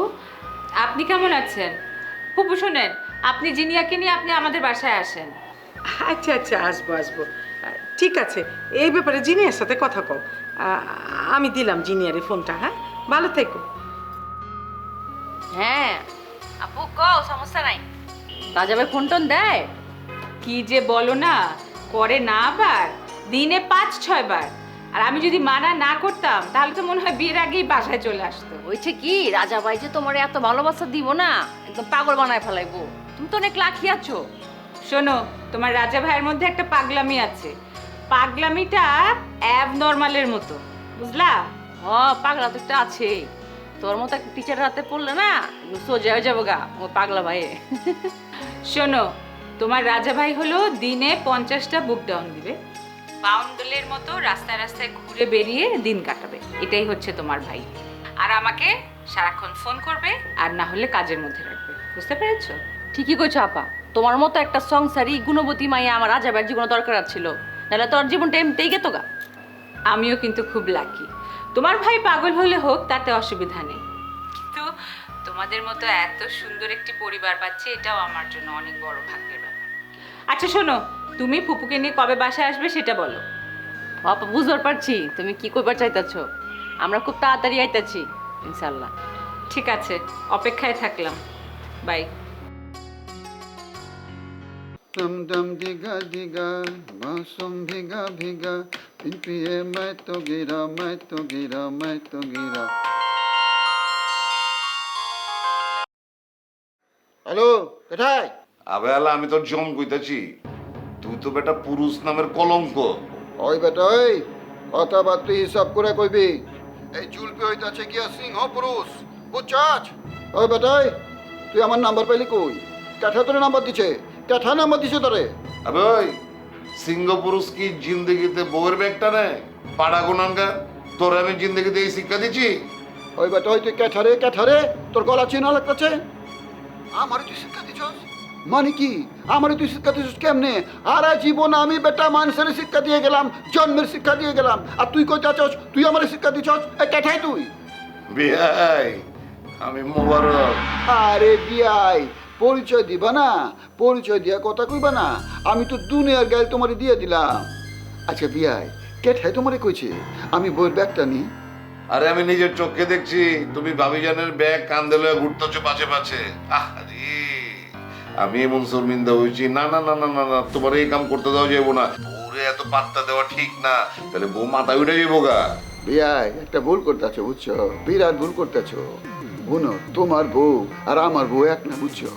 আপনি কেমন আছেন? ফুপু শোনেন, আপনি জিনিয়াকে নিয়ে আপনি আমাদের বাসায় আসেন। আচ্ছা আচ্ছা, আসবো আসবো। ঠিক আছে, এই ব্যাপারে জিনিয়ার সাথে কথা কও। আমি দিলাম জিনিয়ারে ফোনটা। হ্যাঁ, ভালো থেকো। হ্যাঁ আপু কও, সমস্যা নাই। রাজা ভাই ফোন টোন দেয়? কি যে বলো না, করে না আবার দিনে 5-6 বার। আর আমি যদি মানা না করতাম তাহলে তো মনে হয় বিয়ের আগেই বাসায় চলে আসতো। হয়েছে কি, রাজা ভাই যে তোমার এত ভালোবাসা দিব না, একদম পাগল বানায় ফেলাইবো। তুমি তো অনেক লাখি আছো। শোনো, তোমার রাজা ভাইয়ের মধ্যে একটা পাগলামি আছে, পাগলামিটা অ্যাবনর্মালের মতো, বুঝলা? পাগলা তো একটা আছে। তোর মতো একটা টিচার রাতে পড়লে না সোজা হয়ে যাবো গা ও পাগলা ভাই। শোনো, তোমার রাজা ভাই হলো দিনে 50টা বুক ডাউন দিবে, বাউন্ডলের মতো রাস্তায় রাস্তায় ঘুরে বেরিয়ে দিন কাটাবে। এটাই হচ্ছে তোমার ভাই। আর আমাকে সারাক্ষণ ফোন করবে, আর না হলে কাজের মধ্যে রাখবে। বুঝতে পেরেছো? ঠিকই কইছো আপা, তোমার মতো একটা সংসারী গুণবতী মাইয়া আমার রাজা ভাইয়ের জীবনে দরকার ছিল, নাহলে তোর জীবনটা এমনিতেই গেতো গা। আমিও কিন্তু খুব লাকি। তোমার ভাই পাগল হলে হোক, তাতে অসুবিধা নেই, কিন্তু তোমাদের মতো এত সুন্দর একটি পরিবার পাচ্ছে, এটাও আমার জন্য অনেক বড় ভাগ্যের ব্যাপার। আচ্ছা শোনো, তুমি ফুপুকে নিয়ে কবে বাসায় আসবে সেটা বলো। আপা বুঝতে পারছি তুমি কি কইবার চাইতেছো, আমরা খুব তাড়াতাড়ি আইতাছি ইনশাআল্লাহ। ঠিক আছে, অপেক্ষায় থাকলাম। বাই। दम दम दिगा दिगा मौसम भिगा भिगा बिन पिए मैं तो गिरा मैं तो गिरा मैं तो गिरा। হ্যালো, কোথায়? আবে আলা, আমি তোর জম কইতাছি, তুই তো বেটা পুরুষ নামের কলঙ্ক। ওই বেটা ওই কথাবার্তা হিসাব করে কইবি। এই জুলপি হইতাছে গিয়া সিংহ পুরুষ, বুঝছাস? ওই বেটা ওই, তুই আমার নাম্বার পাইলি কই? কাঠা তোরে নাম্বার দিছে, কাঠা নাম্বার দিছে তোরে। আবে ওই সিংহ পুরুষ কি জিন্দগিতে বউয়ের ব্যাগটা নেয়? পাড়া গুনাঙ্গা, তোর আমি জিন্দগিতে এই শিক্ষা দিচ্ছি? ওই বেটা ওই তুই কাঠারে কাঠারে তোর গলা চেনা লাগতেছে। আমারে তুই শিক্ষা দিছস মানে কি? আমারে তুই শিক্ষা দিছস কেমনে? আর জীবন আমি বেটা মানুষের শিক্ষা দিয়ে গেলাম, জন্মের শিক্ষা দিয়ে গেলাম, আর তুই কই চাচ্ছস তুই আমারে শিক্ষা দিছস? এই কাঠাই তুই? বিয়াই, আমি মোবারক। আরে বিয়াই, পরিচয় দিবা না? পরিচয় দিয়া কথা কইবা না? আমি তো দুনিয়ার গায়ে তোমারে দিয়ে দিলাম। আচ্ছা বিয়াই, কেঠাই তোমারে কইছে আমি বইয়ের ব্যাগটা নি? আরে আমি নিজের চোখে দেখছি, তুমি ভাবিজানের ব্যাগ কান্দে লয়ে ঘুরতেছো পাশে পাশে। আরে আমি এমন শর্মিন্দা হয়েছি, না না না না না না, তোমার এই কাম করতে দেওয়া যাবো না। বউরে এত পাত্তা দেওয়া ঠিক না, তাহলে বউ মাথা উঠে যাবো গা। বিয়াই একটা ভুল করতেছো, বুঝছো? বিরাট ভুল করতেছো। বুনো, তোমার বউ আর আমার বউ এক না, বুঝছো?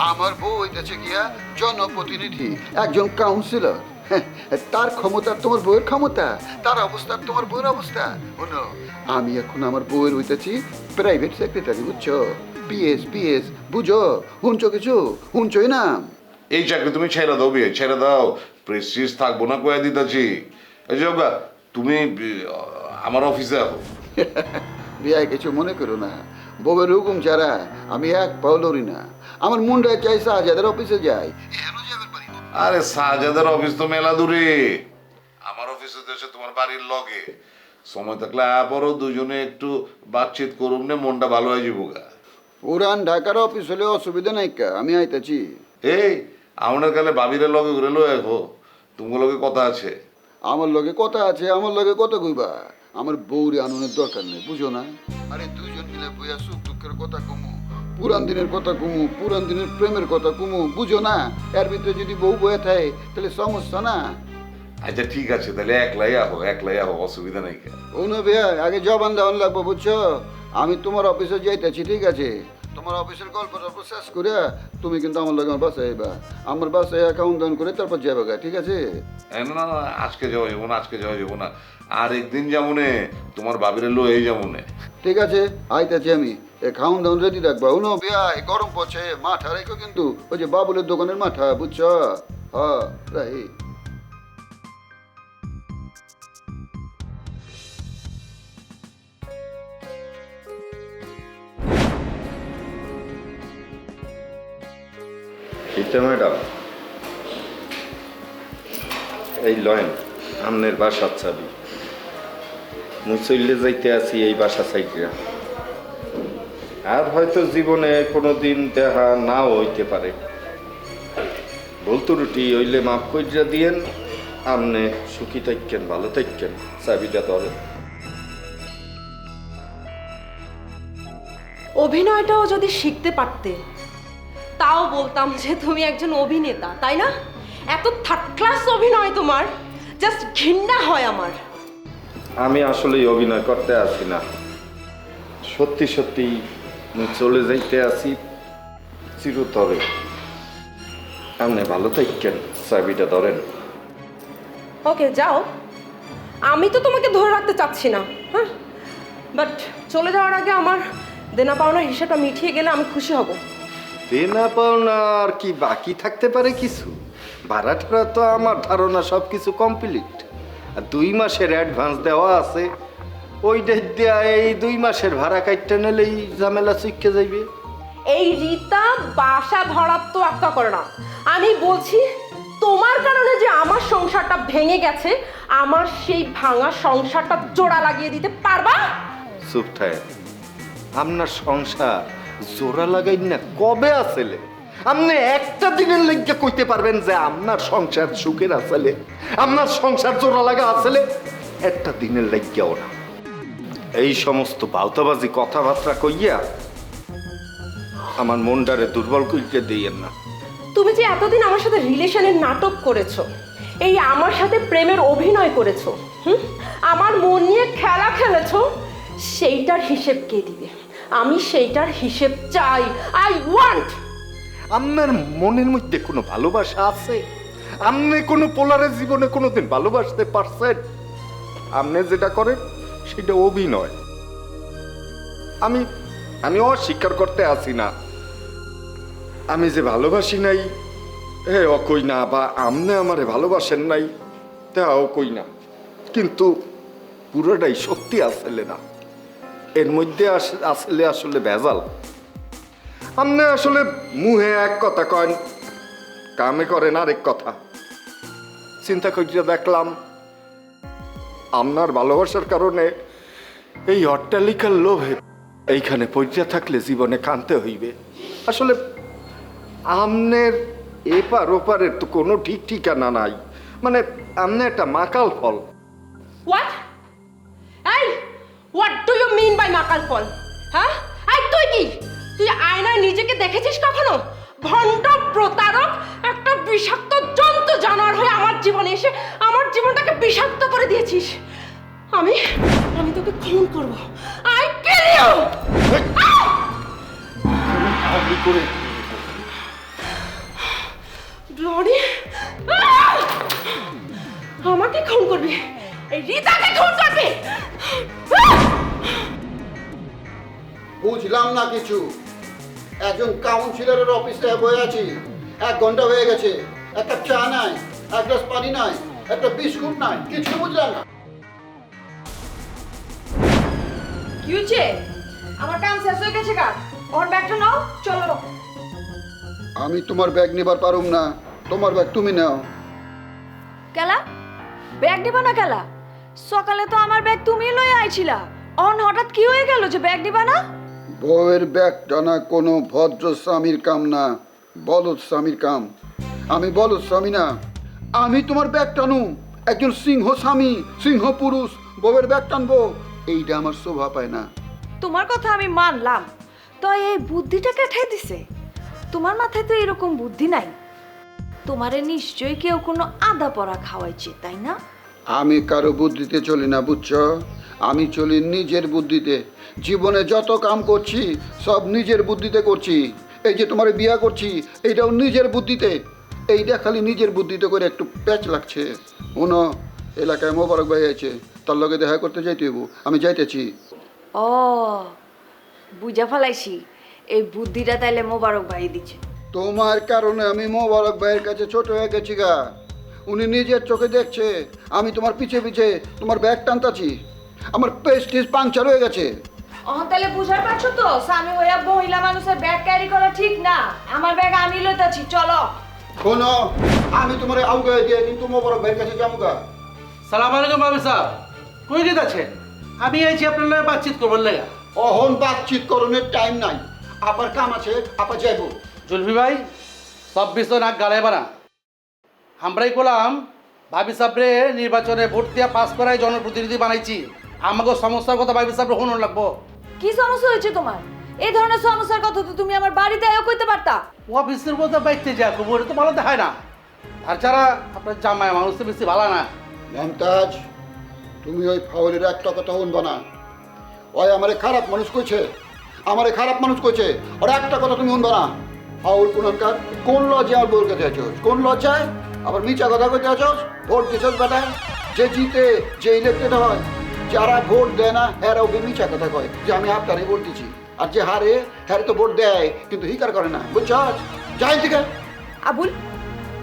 আমার বউ হইতেছে গিয়া জনপ্রতিনিধি, একজন কাউন্সিলর। তার ক্ষমতা তোমার বউয়ের ক্ষমতা, তার অবস্থা তোমার বউয়ের অবস্থা। বুনো, আমি এখন আমার বউয়ের হইতেছি প্রাইভেট সেক্রেটারি, বুঝছো? পিএস পিএস, বুঝো? শুনছো কিছু? শুনছোই না? এই চাকরি তুমি ছেড়ে দাও বিয়ে, ছেড়ে দাও। প্রেস্টিজ থাকবো না কয়ে দিতেছি। এই যে বাবা, তুমি আমার অফিসে আসো। বিয়ায় কিছু মনে করো না, বউয়ের হুকুম ছাড়া আমি এক পাও লড়ি না। আমার মুন্ডায় চাই শাহজাদের অফিসে যাই। আরে শাহজাদের অফিস তো মেলা দূরে, আমার অফিসে দেশে তোমার বাড়ির লগে। সময় থাকলে আবারও দুজনে একটু বাতচিত করুম নে, মনটা ভালো হয়ে যাবো গা। পুরান ঢাকার অফিস হলে অসুবিধা নাই কা, আমি আইতাছি। এই আমার কালে বাবিরে লগে ঘুরে লো এখো, তোমার লগে কথা আছে। আমার লগে কথা আছে, আমার লগে কত কইবা? আমার বউরে আননের দরকার নেই, বুঝো না? আরে দুইজন মিলে বইয়া সুখ দুঃখের কথা কমু, পুরান দিনের কথা কমু, পুরান দিনের প্রেমের কথা কমু, বুঝো না? এর ভিতরে যদি বউ বয়ে থাকে তাহলে সমস্যা না। আচ্ছা ঠিক আছে, তাহলে একলাই আহো, অসুবিধা নাই। ও না ভাইয়া, আগে জবান দেওয়ান লাগবো, বুঝছো? আমি তোমার অফিসে যাইতেছি, ঠিক আছে? তোমার অফিসের গল্প টল্প শেষ করে তুমি কিন্তু আমার লগে আমার বাসায় আইবা। আমার বাসায় অ্যাকাউন্ট দান করে তারপর যাবে গা, ঠিক আছে? না না, আজকে যাওয়া যাবো না, আজকে যাওয়া যাবো না, আর একদিন যাবো নে, তোমার বাবির লো এই যাবো নে। ঠিক আছে, আইতাছি আমি। খাউন দাউন রেডি রাখবা। উনো বিয়া গরম পড়ছে, মাঠা রেখো কিন্তু, ওই যে বাবুলের দোকানের মাঠা, বুঝছো? হ্যাঁ রাই। এটা ম্যাডাম, এই লয়েন আমনের বাসার চাবি। মুসল্লে যাইতে আছি এই বাসা সাইডরা, আর হয়তো জীবনে কোনোদিন দেখা নাও হইতে পারে। বলতো রুটি হইলে মাফ কইরা দিয়েন। আমনে সুখী থাকেন, ভালো থাকেন। চাবিটা ধরেন। অভিনয়টাও যদি শিখতে পারতে তাও বলতাম যে তুমি একজন অভিনেতা, তাই না? এত থার্ড ক্লাস অভিনয় তোমার, জাস্ট ঘৃণা হয় আমার। আমি আসলেই অভিনয় করতে আসি না, সত্যি সত্যি চলে যাইতে আসি চিরতরে। আপনি ভালো থাকেন, চাবিটা ধরেন। ওকে যাও, আমি তো তোমাকে ধরে রাখতে চাচ্ছি না, হ্যাঁ, বাট চলে যাওয়ার আগে আমার দেনা পাওনার হিসাবটা মিটিয়ে গেলে আমি খুশি হব। দেনা পাওনা আর কি বাকি থাকতে পারে কিছু? ভাড়া টাড়া তো আমার ধারণা সব কিছু কমপ্লিট, আর 2 মাসের অ্যাডভান্স দেওয়া আছে। ওই ডেট দেওয়া এই 2 মাসের ভাড়া কাটতে নিলেই ঝামেলা চুইকে যাইবে। এই রীতা বাসা ভাড়ার তো একটা করে না। আমি বলছি তোমার কারণে যে আমার সংসারটা ভেঙে গেছে, আমার সেই ভাঙা সংসারটা জোড়া লাগিয়ে দিতে পারবা? চুপ থাক। আপনার সংসার জোড়া লাগাই না কবে আসলে? আপনি একটা দিনের লেগে কইতে পারবেন যে আপনার সংসার সুখের আসলে, আপনার সংসার জোড়া লাগা আসলে? একটা দিনের লেগেও না। এই সমস্ত বাউতাবাজি কথাবার্তা কইয়া আমার মনটারে দুর্বল কইতে দিয়েন না। তুমি যে এতদিন আমার সাথে রিলেশনের নাটক করেছো, এই আমার সাথে প্রেমের অভিনয় করেছো, আমার মন নিয়ে খেলা খেলেছো, সেইটার হিসেব কে দিবে? আমি সেইটার হিসেব চাই। I want. আপনার মনের মধ্যে কোনো ভালোবাসা আছে? আপনি কোনো পোলারে জীবনে কোনোদিন ভালোবাসতে পারছেন? আপনি যেটা করেন সেটা অভিনয়। আমি অস্বীকার করতে আসি না, আমি যে ভালোবাসি নাই ও কই না, বা আপনি আমারে ভালোবাসেন নাই তাও কই না, কিন্তু পুরোটাই সত্যি আসলে না। এর মধ্যে আসলে আসলে ভেজাল। আপনি আসলে মুহে এক কথা কন, কামে করেন আরেক কথা। চিন্তা করিয়া দেখলাম আপনার ভালোবাসার কারণে এই অট্টালিকার লোভে এইখানে পড়িয়া থাকলে জীবনে কাঁদতে হইবে। আসলে আমনের এপার ওপারের তো কোনো ঠিক ঠিকানা নাই, মানে আমনে একটা মাকাল ফল। হোয়াট? এই what do you mean by makal phal? হ্যাঁ, এই তুই কি, তুই আয়নায় নিজেকে দেখেছিস কখনো? ভণ্ড প্রতারক, একটা বিষাক্ত জন্তু জানোয়ার হয়ে আমার জীবনে এসে আমার জীবনটাকে বিষাক্ত করে দিয়েছিস। আমি তোকে খুন করব। I kill you. আমি করে ব্লডি, আমাকে খুন করবি? এই রিতাকে খুন করবি? বুঝলাম না কিছু। একজন কাউন্সিলরের অফিসে বসে আছি, 1 ঘন্টা হয়ে গেছে, একটা চা নাই, এক গ্লাস পানি নাই, একটা বিস্কুট নাই, কিছু বুঝলাম না। কি হয়েছে? আমার কাম শেষ হয়ে গেছে কার? ওর ব্যাগটা নাও, চলো। আমি তোমার ব্যাগ নিবার পারুম না, তোমার ব্যাগ তুমি নাও। কেলা ব্যাগ দিবা না কেলা? সকালে তো আমার ব্যাগ তুমি লয়ে আইছিলা, অন হঠাৎ কি হয়ে গেল যে ব্যাগ দিবা না? বউয়ের ব্যাগ টানা কোনো ভদ্র স্বামীর কাম না, বলদ স্বামীর কাম। আমি বলদ স্বামী না, আমি তোমার ব্যাগ টানু। একজন সিংহ স্বামী, সিংহ পুরুষ বউয়ের ব্যাগ টানবো, এইটা আমার শোভা পায় না। তোমার কথা আমি মানলাম, তো এই বুদ্ধিটা কেটে দিছে? তোমার মাথায় তো এরকম বুদ্ধি নাই। তোমারে নিশ্চয়ই কেউ কোনো আদা পরা খাওয়াইছে, তাই না? আমি কারো বুদ্ধিতে চলি না, বুঝছো? আমি চলি নিজের বুদ্ধিতে। জীবনে যত কাম করছি সব নিজের বুদ্ধিতে করছি। এই যে তোমার বিয়া করছি এইটাও নিজের বুদ্ধিতে। এইটা খালি নিজের বুদ্ধিতে করে একটু প্যাচ লাগছে। শোনো, এলাকায় মোবারক ভাই আছে, তার লগে দেখা করতে যাইতে হইব। আমি যাইতেছি। ও বুঝা ফেলাইছি, এই বুদ্ধিটা তাইলে মোবারক ভাই দিচ্ছে। তোমার কারণে আমি মোবারক ভাইয়ের কাছে ছোট হয়ে গেছি গা। উনি নিজের চোখে দেখছে আমি তোমার পিছে পিছে তোমার ব্যাগ টানতাছি। আমার পেস্টিস পাংচার হয়ে গেছে। তাহলে বুঝার পারছো তো, স্বামী হইয়া মহিলা মানুষের ব্যাগ ক্যারি করা ঠিক না। আমার ব্যাগ আমি লইতাছি, চলো। শোনো, আমি তোমার আউগে দিয়ে কিন্তু মোবারক ভাইয়ের কাছে যাবো গা। সালাম আলাইকুম ভাবি সাহেব, কই গেছে আছেন? আমি আইছি আপনার লগে বাতচিত করবার লাগা। অহন বাতচিত করণের টাইম নাই, আবার কাম আছে, আপা যাইব। জুলফি ভাই, সব বিষয় নাক গালাইবা না। আমরাই বললাম ভাবি সাহেবরে নির্বাচনে ভোট দিয়া পাস করাই জনপ্রতিনিধি বানাইছি। আমাকে সমস্যার কথা ভাবি সাহেবরে শুনুন লাগবো। কি সমস্যা হয়েছে তোমার? এই ধরনের সমস্যার কথা তো তুমি আমার বাড়িতে আয়ও কইতে পারতা। অফিসের মধ্যে বাইতে যা করবো, এটা তো ভালো দেখায় না। আর যারা আপনার জামাই মানুষ তো বেশি ভালো না। মমতাজ, তুমি ওই ফাউলের একটা কথা শুনবা না। ওই আমারে খারাপ মানুষ কইছে, আমারে খারাপ মানুষ কইছে, ওর একটা কথা তুমি শুনবা না। ফাউল কোনকার কোন লজ্জায় আর বউর কাছে আছো? কোন লজ্জায় আবার মিছা কথা কইতে আছো? ভোট দিছস বেটা, যে জিতে যে ইলেক্টেড হয়, যারা ভোট দেয় না এরাও মিছা কথা কয় যে আমি আপনারই ভোট দিচ্ছি। আর যে হারে হ্যারে তো ভোট দেয় কিন্তু হিকার করে না, বুঝছস? যাই থেকে। আবুল,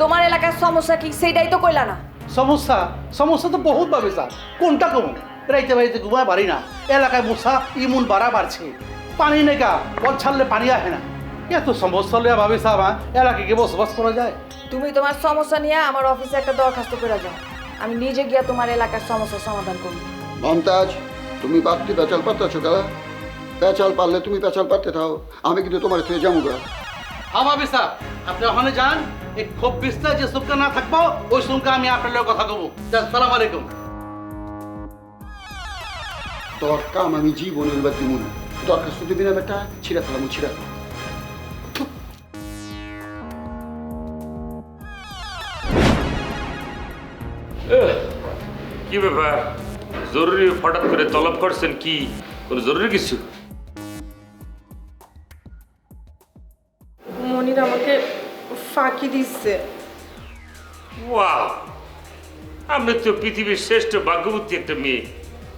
তোমার এলাকার সমস্যা কি সেইটাই তো কইলা না। সমস্যা সমস্যা তো বহুত ভাবে স্যার, কোনটা কমন? রাইতে বাড়িতে ঘুমায় পারি না, এলাকায় মশা ইমুন বাড়া বাড়ছে, পানি নেগা বল ছাড়লে পানি আসে না। এত সমস্যা হলে ভাবি সাহেব এলাকাকে বসবাস করা যায়? তুমি তোমার সমস্যা নিয়ে আমার অফিসে একটা দরখাস্ত করে যাও, আমি নিজে গিয়ে তোমার এলাকার সমস্যার সমাধান করব। মমতাজ, তুমি বাড়তি পেঁচাল পারতেছো গা? পেঁচাল পারলে তুমি পেঁচাল পারতে থাও, আমি কিন্তু তোমার থেকে যাবো গা। ভাবি সাহেব, আপনি ওখানে যান, এই খুব বিস্তার যে সুমকা না থাকবো ওই সুমকা আমি আপনার লোক কথা কব। সালাম আলাইকুম। তোর কাম আমি জীবনের বা দিমু না। দরখাস্ত দিবি না বেটা, ছিঁড়া ফেলাম, ছিঁড়া ফেলাম। কি ব্যাপার, জরুরি হঠাৎ করে তলব করছেন? কি কোনো জরুরি কিছু? মনির আমাকে ফাঁকি দিচ্ছে। ওয়াও, আপনি তো পৃথিবীর শ্রেষ্ঠ ভাগ্যবতী একটা মেয়ে।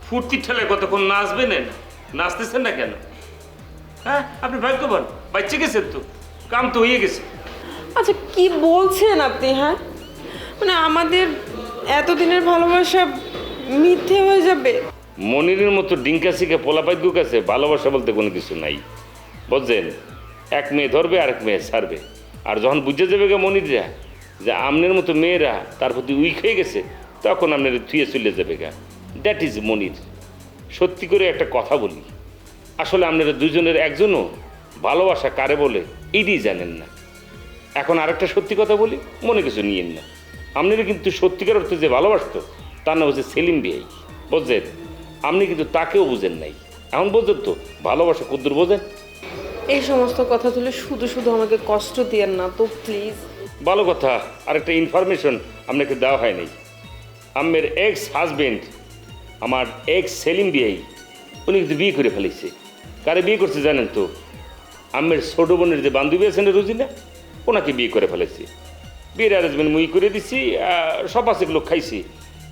ফুর্তি ঠেলে কতক্ষণ নাচবেন, নাচতেছেন না কেন? হ্যাঁ, আপনি ভাগ্যবান, বাচ্চা গেছেন তো, কাম তো হয়ে গেছে। আচ্ছা কি বলছেন আপনি? হ্যাঁ, মানে আমাদের এতদিনের ভালোবাসা মিথ্যে হয়ে যাবে? মনিরের মতো ডিঙ্কাসিকে পোলাপাইদ্য কাছে ভালোবাসা বলতে কোনো কিছু নাই, বুঝছেন? এক মেয়ে ধরবে আর এক মেয়ে ছাড়বে। আর যখন বুঝে যাবে গে মনিররা যে আমনের মতো মেয়েরা তার প্রতি উইক হয়ে গেছে, তখন আপনার থুয়ে চলে যাবে গা। দ্যাট ইজ মনির। সত্যি করে একটা কথা বলি, আসলে আপনারা দুজনের একজনও ভালোবাসা কারে বলে এইটাই জানেন না। এখন আরেকটা সত্যি কথা বলি, মনে কিছু নিয়েন না। আপনারা কিন্তু সত্যিকার অর্থে যে ভালোবাসত তার নাম হচ্ছে সেলিম বিয়াই, বুঝছেন? আপনি কিন্তু তাকেও বুঝেন নাই। এখন বোঝেন তো ভালোবাসা কদ্দুর বোঝেন? এই সমস্ত কথা তুলে শুধু শুধু আমাকে কষ্ট দিয়েন না তো প্লিজ। ভালো কথা, আরেকটা ইনফরমেশন আপনাকে দেওয়া হয় নাই। আমের এক্স হাজবেন্ড, আমার এক্স সেলিম বিয়াই, উনি কিন্তু বিয়ে করে ফেলেছে। কারে বিয়ে করছে জানেন তো? আমের ছোটো বোনের যে বান্ধবী আছেন রোজিনা, ওনাকে বিয়ে করে ফেলেছে। বিয়ের অ্যারেঞ্জমেন্ট মুই করে দিছি, সব আছে লোক খাইছি।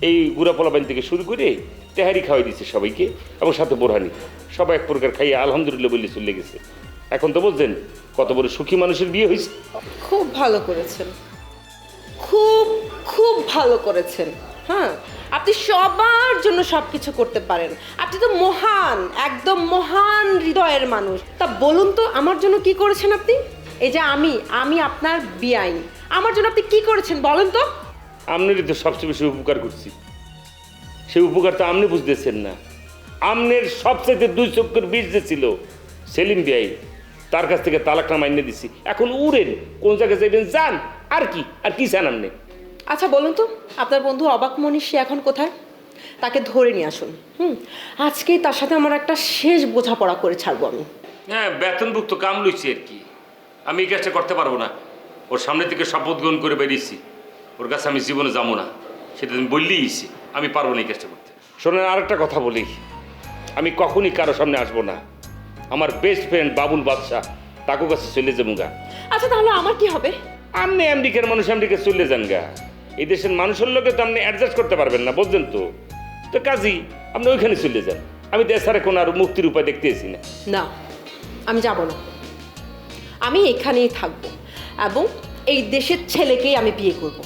এই গুড়া পোলাপান থেকে শুরু করে তেহারি খাওয়াই দিচ্ছে সবাইকে, এবং সাথে বোরহানি, সবাই এক প্রকার খাইয়ে আলহামদুলিল্লাহ বলে চলে গেছে। এখন তো বুঝছেন কত বড় সুখী মানুষের বিয়ে হয়েছে। খুব ভালো করেছেন, খুব খুব ভালো করেছেন। হ্যাঁ, আপনি সবার জন্য সব কিছু করতে পারেন। আপনি তো মহান, একদম মহান হৃদয়ের মানুষ। তা বলুন তো আমার জন্য কি করেছেন আপনি? এই যে আমি আপনার বিআইন, আমার জন্য আপনি কি করেছেন বলেন তো? আপনারই তো সবচেয়ে বেশি উপকার করছি, সেই উপকার তো আপনি বুঝতেছেন না। আমনের সবচাইতে দুই চক্ষুর বীজ যে ছিল সেলিম বিয়াই, তার কাছ থেকে তালাকটা মাইনে দিছি। এখন উড়েন, কোন জায়গায় যাইবেন যান, আর কি চান আপনি? আচ্ছা বলুন তো, আপনার বন্ধু অবাক মনীষ সে এখন কোথায়? তাকে ধরে নিয়ে আসুন। আজকেই তার সাথে আমার একটা শেষ বোঝাপড়া করে ছাড়বো আমি। হ্যাঁ, বেতনভুক্ত কাম লইছি আর কি। আমি এই কাজটা করতে পারবো না। ওর সামনে থেকে শপথ গ্রহণ করে বেরিয়েছি, ওর কাছে আমি জীবনে যাবো না, সেটা তুমি বললেইছি। আমি পারবো না এই কাজটা করতে। শোনেন, আরেকটা কথা বলি, আমি কখনই কারো সামনে আসবো না। আমার বেস্ট ফ্রেন্ড বাবুল বাদশাহ তাকে কাছে চলে যাবো গা। আচ্ছা তাহলে আমার কি হবে? আপনি আমেরিকার মানুষ আমেরিকা চলে যান গা। এই দেশের মানুষের লোকে তো আপনি অ্যাডজাস্ট করতে পারবেন না, বুঝছেন তো? তো কাজী আপনি ওইখানে চলে যান। আমি দেশ ছাড়া কোনো আর মুক্তির উপায় দেখতেছি না। না, আমি যাব না। আমি এখানেই থাকবো এবং এই দেশের ছেলেকেই আমি বিয়ে করব।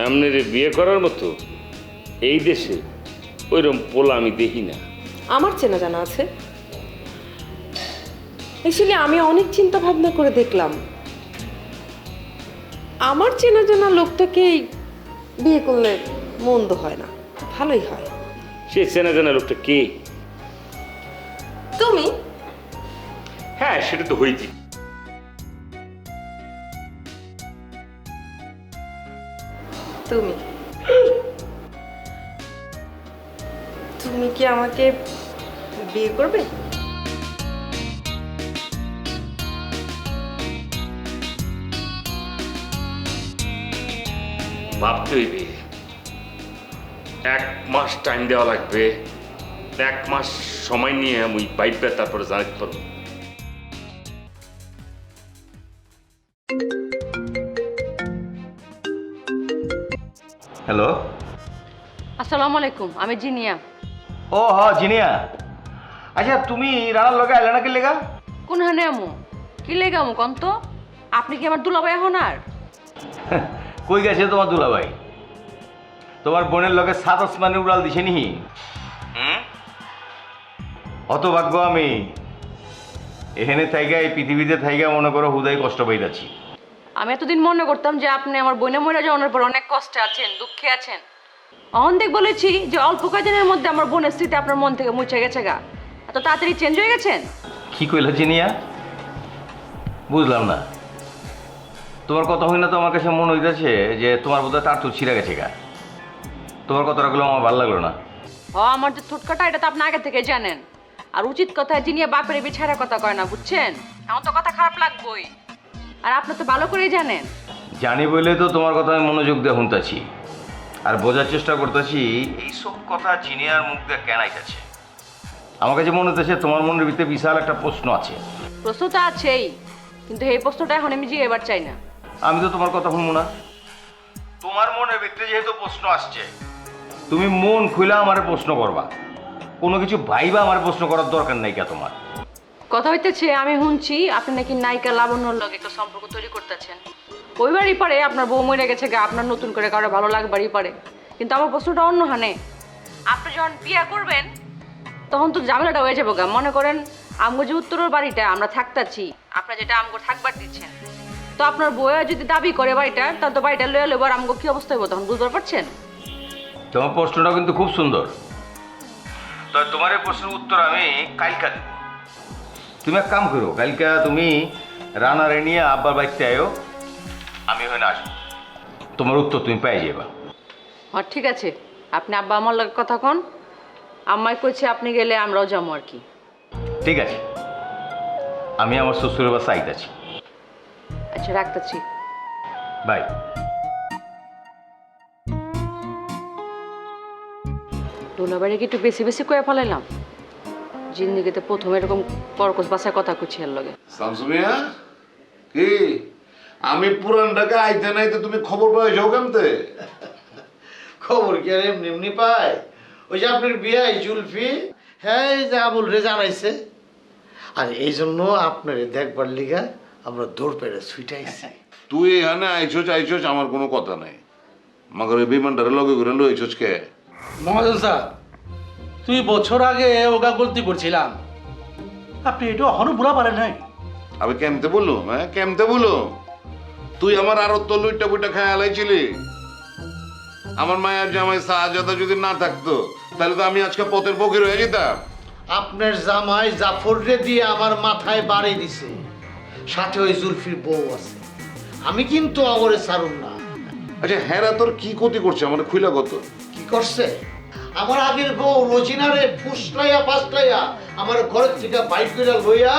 আপনার বিয়ে করার মতো এই দেশে ওইরকম পোলা আমি দেখি না। আমার চেনা জানা আছে। অ্যাকচুয়ালি আমি অনেক চিন্তা ভাবনা করে দেখলাম, আমার চেনা জানা লোকটাকেই বিয়ে করলে মন্দ হয় না, ভালোই হয়। সে চেনা জানা লোকটা কে? তুমি? হ্যাঁ, সেটা তো হয়েছি। তুমি তুমি কি আমাকে বিয়ে করবে? ভাবতে হইবে, 1 মাস টাইম দেওয়া লাগবে। 1 মাস সময় নিয়ে আমি বাইবে, তারপরে জানাতে পারবো। হ্যালো, আসসালামু আলাইকুম, আমি জিনিয়া। ও হ জিনিয়া, আচ্ছা তুমি রানার লগে আইলা না কি লেগা? কোন হানে আমু কি লেগে আমু কন তো? আপনি কি আমার দুলাভাই এখন আর? কই গেছে তোমার দুলাভাই? তোমার বোনের লগে 7 আসমানে উড়াল দিছে নি? হতভাগ্য আমি এখানে থাইগা, এই পৃথিবীতে থাইগা মনে করো হুদাই কষ্ট পাইতাছি। আমি এতদিন মনে করতাম যে আপনি আমার বোনে মরে যাওয়ার পর অনেক কষ্টে আছেন, দুঃখে আছেন। অনেক বলেছি যে অল্প কয়েকদিনের মধ্যে আমার বোনের স্মৃতি আপনার মন থেকে মুছে গেছে গা। এত তাড়াতাড়ি চেঞ্জ হয়ে গেছেন? কি কইলা জিনিয়া? বুঝলাম না। তোমার কথা হই না তো আমার কাছে মনে হইতেছে যে তোমার বোধহয় তার তো ছিঁড়ে গেছে গা। তোমার কথাটা গুলো আমার ভালো লাগলো না। আমার যে ঠোঁটকাটা এটা তো আপনি আগে থেকে জানেন। আর উচিত কথা জিনিয়া বাপের বিছাড়া কথা কয় না, বুঝছেন? আমার তো কথা খারাপ লাগবেই, আর আপনি তো ভালো করেই জানেন। জানি বলে তো তোমার কথা আমি মনোযোগ দিয়ে শুনতেছি আর বোঝার চেষ্টা করতেছি এইসব কথা জিনিয়ার মুখ দিয়ে কেন আইতাছে। আমার কাছে মনে হতেছে তোমার মনের ভিতরে বিশাল একটা প্রশ্ন আছে। প্রশ্ন তো আছেই, কিন্তু এই প্রশ্নটা এখন আমি জিজ্ঞেস চাই না। আমি তো তোমার কথা শুনবো না। তোমার মনের ভিতরে যেহেতু প্রশ্ন আসছে, তুমি মন খুলে আমার প্রশ্ন করবা। কোনো কিছু ভাইবা আমার প্রশ্ন করার দরকার নাই কে তোমার। কথা হইতেছে আমি শুনছি আপনি নাকি নায়িকা লাবণ্যর লগে একটা সম্পর্ক তৈরি করতেছেন। ওইবারই পারে আপনার বউ মরে গেছে গা, আপনার নতুন করে কারো ভালো লাগবারই পারে। কিন্তু আমার প্রশ্নটা অন্য হানে, আপনি যখন বিয়ে করবেন তখন তো ঝামেলাটা হয়ে যাবো গা। মনে করেন আমগো যে উত্তরের বাড়িটা আমরা থাকতাছি, আপনার যেটা আমগো থাকবার দিচ্ছেন, তো আপনার বউয়া যদি দাবি করে বাড়িটা, তাহলে তো বাড়িটা লয়ে লেবার আমগো কি অবস্থা হইব তখন বুঝতে পারছেন? তোমার প্রশ্নটা কিন্তু খুব সুন্দর। তো তোমার এই প্রশ্নের উত্তর আমি কালকা দেব। তুমি এক কাম করো, কালকা তুমি রানারে নিয়ে আব্বার বাড়িতে আয়ো, আমি ওখানে আসবো। তোমার উত্তর তুমি পেয়ে যাবা। হ্যাঁ ঠিক আছে, আপনি আব্বা আমার লগে কথা কন। আম্মাই কইছে আপনি গেলে আমরাও যাবো আর কি। ঠিক আছে, আমি আমার শ্বশুরের বাসা আইতাছি। আচ্ছা রাখতেছি, বাই। ডোলাবাড়ি কি একটু বেশি বেশি করে ফেলাইলাম? জিন্দিগিতে প্রথম এরকম কর্কশ বাসায় কথা কুছি এর লগে। শামসুমিয়া কি আমি পুরান ঢাকা আইতে নাইতে তুমি খবর পাইছো কেমতে? খবর কি আর এমনি এমনি পায়? ওই যে আপনার বিয়ে জুলফি, হ্যাঁ এই যে আবুল রে জানাইছে, আর এই জন্য আপনার দেখবার লিগা আমরা দৌড় পেরে ছুটাইছি। তুই এখানে আইছোস আমার কোনো কথা নাই, মাগর এই বিমানটারে লগে করে লইছোস কে? মহাজন স্যার, 2 বছর আগে ওগা গলতি করছিলাম, আপনি এটা এখনো বুড়া পারেন নাই। আমি কেমতে বললো? হ্যাঁ কেমতে বললো? তুই আমার আরো তো লুইটা বুইটা খেয়াল আইছিলি। আমার মায়ের জামাই শাহজাদা যদি না থাকতো তাহলে তো আমি আজকে পথের ফকির হয়ে যেতাম। আপনার জামাই জাফর রে দিয়ে আমার মাথায় বাড়ি দিছে, সাথে ওই জুলফির বউ আছে। আমি কিন্তু অগরে ছাড়ুন না। আচ্ছা হেরা তোর কি ক্ষতি করছে আমার খুইলা কত? কি করছে? আমার আগের বউ রোজিনারে ফুসলাইয়া পাসলাইয়া আমার ঘরের থেকে বাইক করে লইয়া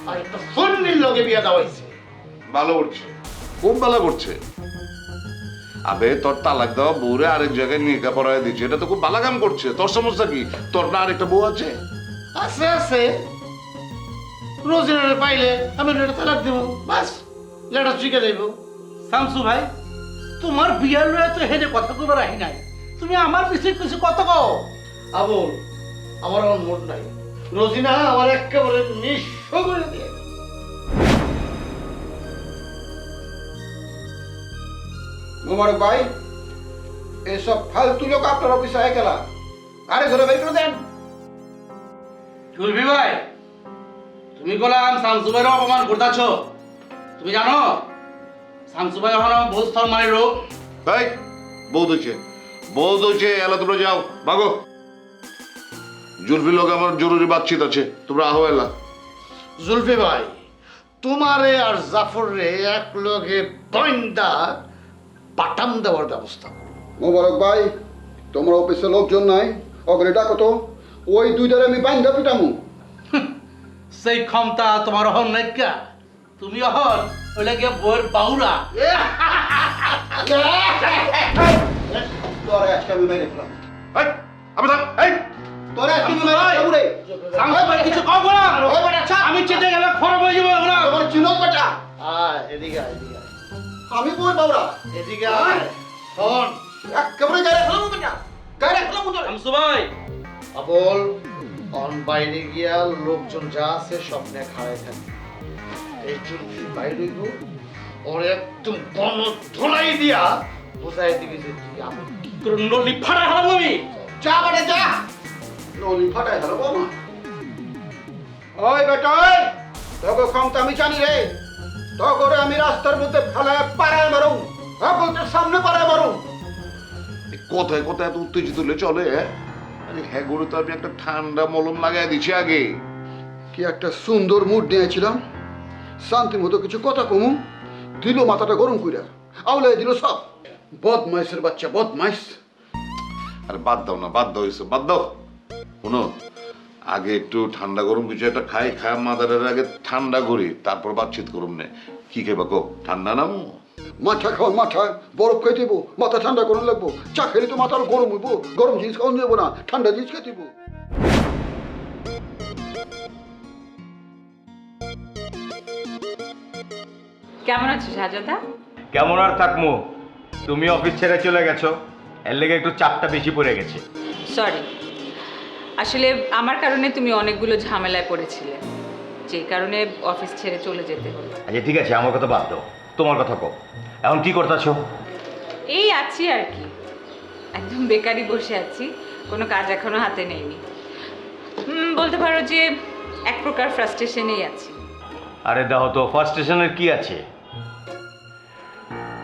আর একটা ফন্নির লগে বিয়া দেওয়াইছে। ভালো করছে, খুব ভালো করছে। আবে তোর তালাক দেওয়া বউরে আরেক জায়গায় নিয়ে পড়ায় দিচ্ছে, এটা তো খুব ভালো কাম করছে। তোর সমস্যা কি? তোর না আরেকটা বউ আছে? আছে আছে রোজিনারে পাইলে আমি এটা তালাক দেবো বাস লেটার শিখে যাইব। শামসু ভাই তোমার বিয়ার লয়ে তো হেরে কথা কইবার আহি নাই, তুমি আমার পিছিয়ে কিছু কত কও। আবুল আমার আমার মন নাই, রোজিনা আমার একেবারে নিঃস্ব করে দিয়ে। মোবারক ভাই, এসব ফালতু লোক আপনার অফিসে হয়ে গেল, আরে ধরে বের করে দেন। জুলফি ভাই, তুমি গোলাম শামসু ভাইয়ের অপমান করতেছ। তুমি জানো শামসু ভাই এখন আমার বহুত সম্মানের লোক। ভাই বৌদ হচ্ছে এলা তোমরা যাও ভাগো। জুলফির লোক আমার জরুরি বাতচিত আছে, তোমরা আহো এলা। জুলফি ভাই, তোমারে আর জাফর রে এক লগে বাইন্দা পাটাম দেওয়ার ব্যবস্থা। মোবারক ভাই, তোমার অফিসে লোকজন নাই, অগ্রে ডাকো তো, ওই দুইটারে আমি বাইন্দা পিটামু। সেই ক্ষমতা তোমার হন নাই কা, তুমি হন ওই লাগে বইয়ের বাউরা। তোরে আজকে আমি মেরে ফেলাম। আমি থাক এই তোরে আজকে আমি মেরে ফেলাম রে। শামসু ভাই কিছু কও না, আমি চেতে গেলে খরব হয়ে যাবো না। তোমার চিনক বেটা, এদিকে এদিকে আমি বই বাউরা, এদিকে শোন, একেবারে গায়ে ফেলাম বেটা, গায়ে ফেলাম তোরে। শামসু ভাই আবুল অন বাইরে গিয়া লোকজন যা আছে স্বপ্নে খাড়াই থাকে, এই জুলফি বাইরে হইব, ওর একদম গণ ধোলাই দিয়া বোঝাই দিবি যে তুই আমার তোর নলি ফাড়া হারাম আমি। যা বেটা যা, নলি ফাটাই হলো বাবা। ওই বেটা ওই, তোকে ক্ষমতা আমি জানি রে, তোকে আমি রাস্তার মধ্যে ফেলায় পাড়ায় মারুম, তোর সামনে পাড়ায় মারুম। কোথায় কোথায় এত উত্তেজিত হলে চলে? আরে হ্যাঁ গরু তো আমি একটা ঠান্ডা মলম লাগাই দিচ্ছি আগে। কি একটা সুন্দর মুড নিয়েছিলাম, শান্তি মতো কিছু কথা কমু, দিল মাথাটা গরম কইরা আউলাই দিল সব। বদমাইশের বাচ্চা বদমাইশ। আরে বাদ দাও না, বাদ দাও এসব বাদ দাও। শোনো, আগে একটু ঠান্ডা গরম কিছু একটা খাই, খায় মাদারের আগে ঠান্ডা করি, তারপর বাতচিত করুম নে। কি খেবা কো? ঠান্ডা নামো মাথা খাওয়ান, মাথায় বরফ খাই দিব, মাথা ঠান্ডা করে লাগবো। চা খেলে তো মাথার গরম হইব, গরম জিনিস খাওয়ান যাবো না, ঠান্ডা জিনিস খেয়ে দিব। কেমন আছো শাহজাদা? কেমন আর থাকমু, তুমি অফিস ছেড়ে চলে গেছো, এর লেগে একটু চাপটা বেশি পড়ে গেছে। সরি, আসলে আমার কারণে তুমি অনেকগুলো ঝামেলায় পড়েছিলে, যে কারণে অফিস ছেড়ে চলে যেতে হলো। আচ্ছা ঠিক আছে, আমার কথা বাদ দাও, তোমার কথা কও, এখন কি করতেছো? এই আছি আর কি, একদম বেকারি বসে আছি, কোনো কাজ এখনো হাতে নেইনি। বলতে পারো যে এক প্রকার ফ্রাস্ট্রেশনেই আছি। আরে দাও তো, ফার্স্ট স্টেশনের কি আছে?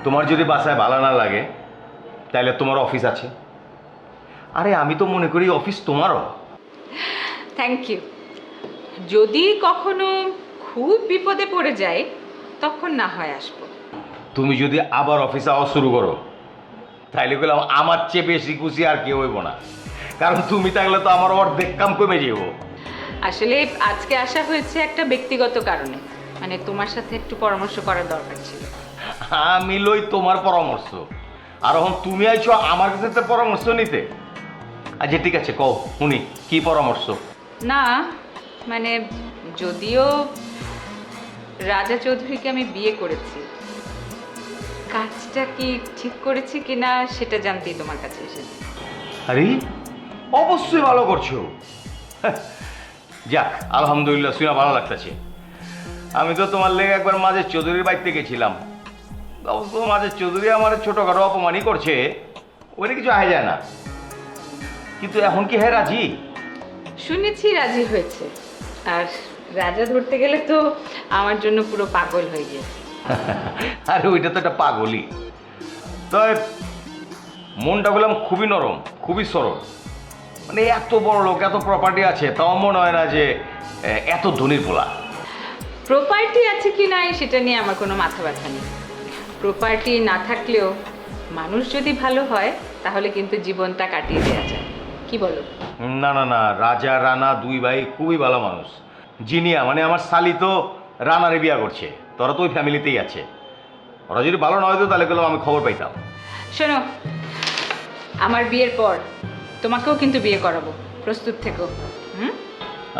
তোমার যদি বাসায় ভালো না লাগে তাহলে তোমার অফিস আছে। আরে আমি তো মনে করি অফিস তোমারও। Thank you. যদি কখনো খুব বিপদে পড়ে যায় তখন না হয় আসবো। তুমি যদি আবার অফিসে আওয়া শুরু করো তাইলে গেলাম আমার চেয়ে বেশি খুশি আর কেউ হইব না, কারণ তুমি থাকলে তো আমার অর্ধেক কাম কমে যাবো। আসলে আজকে আসা হয়েছে একটা ব্যক্তিগত কারণে, মানে তোমার সাথে একটু পরামর্শ করার দরকার ছিল। আমি লই তোমার পরামর্শ, আর এখন তুমি আইছো আমার কাছে পরামর্শ নিতে। আচ্ছা ঠিক আছে, কও শুনি কি পরামর্শ। না মানে, যদিও রাজা চৌধুরীকে আমি বিয়ে করেছি, কাজটা কি ঠিক করেছি কিনা সেটা জানতেই তোমার কাছে এসেছি। আরে অবশ্যই ভালো করছো। যাক আলহামদুলিল্লাহ, শুনে ভালো লাগতেছে। আমি তো তোমার লেগে একবার মাঝে চৌধুরীর বাড়িতে গেছিলাম, অবশ্য মাঝে চৌধুরী আমার ছোটখাটো অপমানই করছে, ওইটা কিছু আয় যায় না। কিন্তু এখন কি হ্যাঁ রাজি? শুনেছি রাজি হয়েছে, আর রাজা ধরতে গেলে তো আমার জন্য পুরো পাগল হয়ে গিয়েছে। আরে ওইটা তো একটা পাগলই, তবে মনটা বললাম খুবই নরম, খুবই সরল। মানে এত বড় লোক, এত প্রপার্টি আছে, তাও মনে হয় না যে এত ধনীর পোলা। প্রপার্টি আছে কি নাই সেটা নিয়ে আমার কোনো মাথা ব্যথা নেই। প্রপার্টি না থাকলেও মানুষ যদি ভালো হয় তাহলে কিন্তু জীবনটা কাটিয়ে দেওয়া যায়, কি বলো? না না না, রাজা রানা দুই ভাই খুবই ভালো মানুষ। জিনিয়া মানে আমার শালি তো রানারে বিয়া করছে, তোরা তো ওই ফ্যামিলিতেই আছে। ওরা যদি ভালো না হয়তো তাহলে গেলাম আমি খবর পাইতাম। শোনো, আমার বিয়ের পর তোমাকেও কিন্তু বিয়ে করাবো, প্রস্তুত থেকো।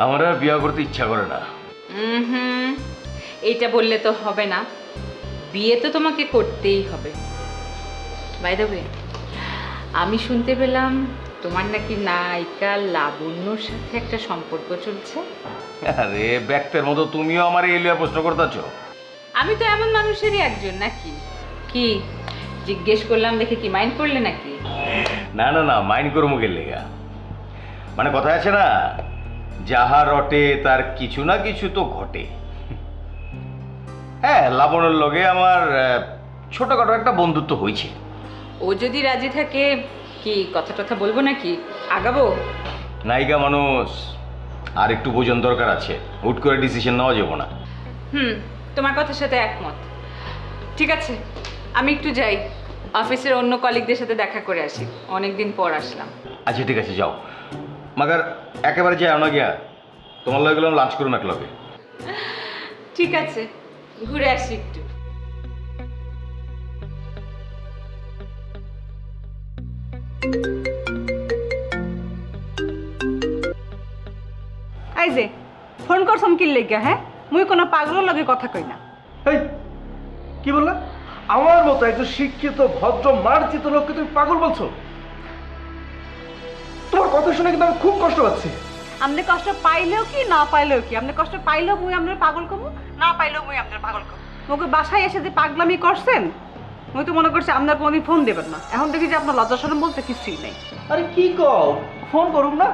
আমার আর বিয়ে করতে ইচ্ছা করে না। হুম, এইটা বললে তো হবে না, বিয়ে তো তোমাকে করতেই হবে। বাই দ্য ওয়ে, আমি শুনতে পেলাম তোমার নাকি নায়িকা লাবণ্যর সাথে একটা সম্পর্ক চলছে। আরে ব্যক্তির মতো তুমিও আমার এই লিয়া প্রশ্ন করতেছো। আমি তো এমন মানুষেরই একজন নাকি? কি জিজ্ঞেস করলাম দেখে কি মাইন্ড করলে নাকি? না না না, মাইন্ড করো মুখের লেগা। মানে কথা আছে না, যাহা রটে তার কিছু না কিছু তো ঘটে। হ্যাঁ, লাবণের লগে আমার ছোটখাটো একটা বন্ধুত্ব হয়েছে। ও যদি রাজি থাকে কি কথা টথা বলবো নাকি? আগাবো? নায়িকা মানুষ, আর একটু বোঝন দরকার আছে, হুট করে ডিসিশন নেওয়া যাবে না। তোমার কথার সাথে একমত। ঠিক আছে, আমি একটু যাই, অফিসের অন্য কলিগদের সাথে দেখা করে আসি, অনেকদিন পর আসলাম। আচ্ছা ঠিক আছে, যাও। মাগার একেবারে যাও না গিয়া, তোমার লগে গেলাম লাঞ্চ করুন এক লগে। ঠিক আছে, ঘুরে আসি একটু। এই যে ফোন করছম কি লেগে? হ্যাঁ, মুই কোনো পাগলের লগে কথা কই না। এই কি বললা? আমার মতো একজন শিক্ষিত ভদ্র মার্জিত লোককে তুমি পাগল বলছো? তোমার কথা শুনে কিন্তু আমি খুব কষ্ট পাচ্ছি। আপনি কষ্ট পাইলেও কি না পাইলেও কি, আপনি কষ্ট পাইলেও মুই আপনার পাগল কমু, না পাইলেও মুই আপনার পাগল কমু। মুকে বাসায় এসে যে পাগলামি করছেন, মুই তো মনে করছি আপনার কোনোদিন ফোন দেবেন না। এখন দেখি যে আপনার লজ্জা শরম বলতে কিছুই নেই। আরে কি কও, ফোন করুম না?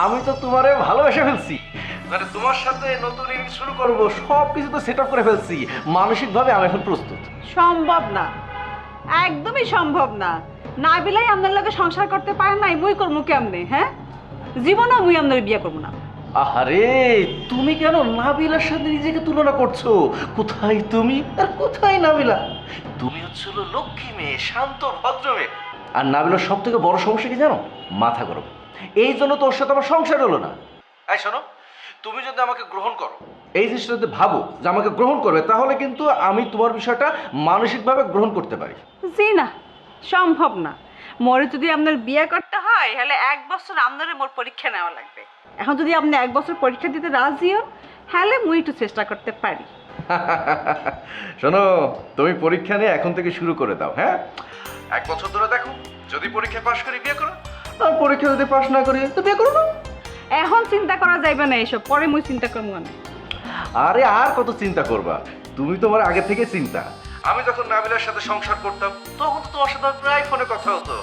আমি তো তোমারে ভালোবেসে ফেলছি, মানে তোমার সাথে নতুন ইনিংস শুরু করবো, সব কিছু তো সেট আপ করে ফেলছি। মানসিকভাবে আমি এখন প্রস্তুত। সম্ভব না, একদমই সম্ভব না। না বিলাই আপনার লগে সংসার করতে পারে নাই, মুই করবো কেমনে? হ্যাঁ, জীবনও মুই আপনার বিয়ে করবো না। আরে তুমি কেন নাবিলার সাথে নিজেকে তুলনা করছো? কোথায় তুমি আর কোথায় নাবিলা? তুমি হচ্ছিল লক্ষ্মী মেয়ে, শান্ত ভদ্র মেয়ে। আর নাবিলার সব থেকে বড় সমস্যা কি জানো? মাথা গরম। এই জন্য তোর সাথে আমার সংসার হলো না। এই শোনো, তুমি যদি আমাকে গ্রহণ করো, এই জিনিসটা যদি ভাবো যে আমাকে গ্রহণ করবে, তাহলে কিন্তু আমি তোমার বিষয়টা মানসিকভাবে গ্রহণ করতে পারি। জি না, সম্ভব না। মোরে যদি আপনার বিয়ে করতে হয়, তাহলে 1 বছর আপনারে মোর পরীক্ষা নেওয়া লাগবে। এখন যদি আপনি 1 বছর পরীক্ষা দিতে রাজি হন, তাহলে মুই একটু চেষ্টা করতে পারি। শোনো, তুমি পরীক্ষা নিয়ে এখন থেকে শুরু করে দাও। হ্যাঁ, 1 বছর ধরে দেখো, যদি পরীক্ষা পাশ করি বিয়ে করো, আর পরীক্ষা যদি পাশ না করি তো বিয়ে করো না। এখন চিন্তা করা যাইবে না এসব, পরে মুই চিন্তা করবো না। আরে আর কত চিন্তা করবা? তুমি তোমার আগে থেকে চিন্তা। আমি যখন নাবিলার সাথে সংসার করতাম, তখন তো তোমার সাথে প্রায় ফোনে কথা হতো।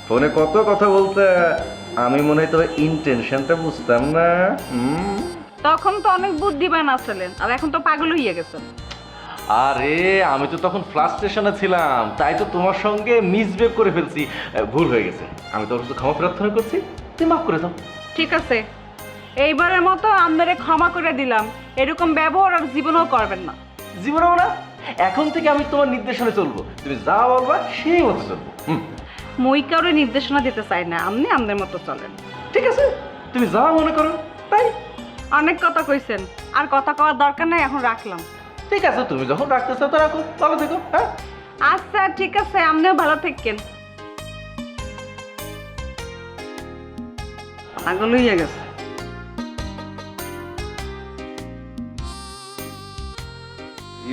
ফোনে কত কথা বলতে, আমি মনে হয় তোমার ইন্টেনশনটা বুঝতাম না। তখন তো অনেক বুদ্ধিমান আছিলেন, আর এখন তো পাগল হইয়া গেছেন। আরে আমি তো তখন ফ্রাস্ট্রেশনে ছিলাম, তাই তো তোমার সঙ্গে মিসবিহেভ করে ফেলছি। ভুল হয়ে গেছে, আমি তোমার কাছে ক্ষমা প্রার্থনা করছি, তুমি মাফ করে দাও। ঠিক আছে, এইবারের মতো আপনারে ক্ষমা করে দিলাম। এরকম ব্যবহার আর জীবনেও করবেন না। জীবনেও না? এখন থেকে আমি তোমার নির্দেশনে চলবো, তুমি যা বলবা সেই মতো চলবো। মই কারো নির্দেশনা দিতে চাই না, আপনি আপনার মতো চলেন। ঠিক আছে, তুমি যা মনে করো তাই। অনেক কথা কইছেন, আর কথা কওয়ার দরকার নাই, এখন রাখলাম। ঠিক আছে, তুমি যখন রাখতে চাও তো রাখো, ভালো থেকো। হ্যাঁ আচ্ছা ঠিক আছে, আপনিও ভালো থাকেন। পাগল হইয়া গেছে।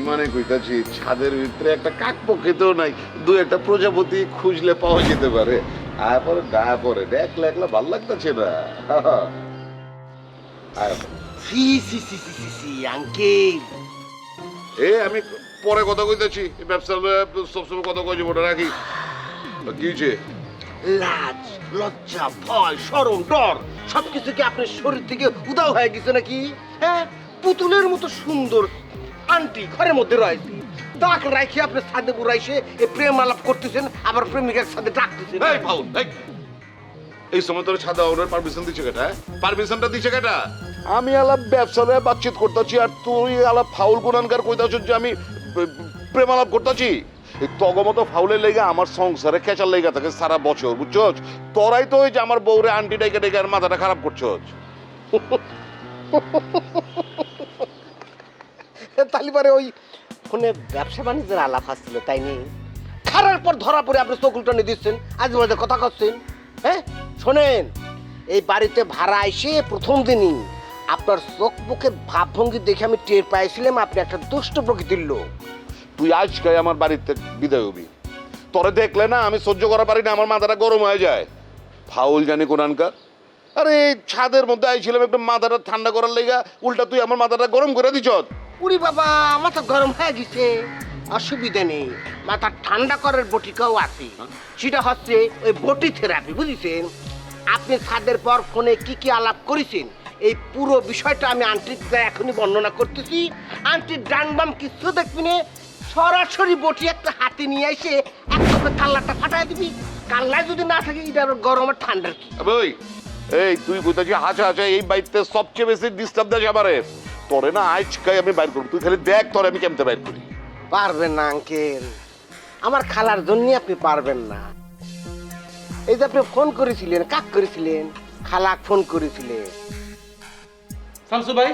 ইমানে কইতাছি, ছাদের ভিতরে একটা কাক পক্ষেতেও নাই, দু একটা প্রজাপতি খুঁজলে পাওয়া যেতে পারে। আয় পরে গায়ে পরে একলা একলা ভাল লাগতেছে না। সি সি সি সি সি সি আঙ্কেল, আমি পরে কথা কইতাছি, ব্যবসা সবসময় কথা কইছি মনে রাখি। কি হয়েছে? লাজ, লজ্জা, ভয়, শরম, ডর সবকিছু কি আপনার শরীর থেকে উদাও হয়ে গেছে নাকি? হ্যাঁ, পুতুলের মতো সুন্দর আন্টি ঘরের মধ্যে রয়েছে, তাক রাখি আপনি ছাদে বুড়াইছে এই প্রেম আলাপ করতেছেন, আবার প্রেমিকার সাথে ডাকতেছেন। এই ফাউল, এই সময় তোর ছাদা ওনার পারমিশন দিচ্ছে কেটা? পারমিশনটা দিচ্ছে কেটা? আমি আলাপ ব্যবসারে বাতচিত করতেছি, আর তুই আলাপ ফাউল গুণানকার কইতাছ যে আমি প্রেম আলাপ করতেছি। এই তগমতো ফাউলের লেগে আমার সংসারে খেচার লেগে থাকে সারা বছর, বুঝছস? তোরাই তো ওই যে আমার বউরে আন্টি ডেকে ডেকে আর মাথাটা খারাপ করছস। তালিবারে ওই ফোনে ব্যবসা বাণিজ্যের আলাপ আসছিল, তাই নেই? খারার পর ধরা পড়ে আপনি চকুল টানে দিচ্ছেন, আজ বাজে কথা করছেন। হ্যাঁ শোনেন, এই বাড়িতে ভাড়া এসে প্রথম দিনই আপনার চোখ মুখের ভাবভঙ্গি দেখে আমি টের পাইছিলাম আপনি একটা দুষ্ট প্রকৃতির লোক। তুই আজকে আমার বাড়িতে বিদায় হবি। তোরে দেখলে না আমি সহ্য করা পারি না, আমার মাথাটা গরম হয়ে যায়। ফাউল জানি কোরআনকার। আরে ছাদের মধ্যে আইছিলাম একটু মাথাটা ঠান্ডা করার লেগা, উল্টা তুই আমার মাথাটা গরম করে দিছ। উরি বাবা, মাথা গরম হয়ে গেছে, অসুবিধা নেই, মাথা ঠান্ডা করার বটিকাও আছে। সেটা হচ্ছে ওই বটি থেরাপি, বুঝেছেন? আপনি ছাদের পর ফোনে কি কি আলাপ করেছেন এই পুরো বিষয়টা আমি আন্টির এখনই বর্ণনা করতেছি। আন্টির ডান বাম কিছু দেখবি না, সরাসরি বটি একটা হাতে নিয়ে এসে একসাথে কাল্লাটা ফাটাই দিবি। কাল্লায় যদি না থাকে এটা গরমের ঠান্ডার কি। ওই এই তুই কোথায় হাঁচা হাঁচা এই বাড়িতে সবচেয়ে বেশি ডিস্টার্ব দেয় আমারে। তোরে না আজকে আমি বাইর করব, তুই খালি দেখ তোরে আমি কেমতে বাইর করি। পারবেন না আঙ্কেল, আমার খালার জন্য আপনি পারবেন না। এই যে আপনি ফোন করেছিলেন, কাক করেছিলেন? খালাক ফোন করেছিলেন। শামসু ভাই,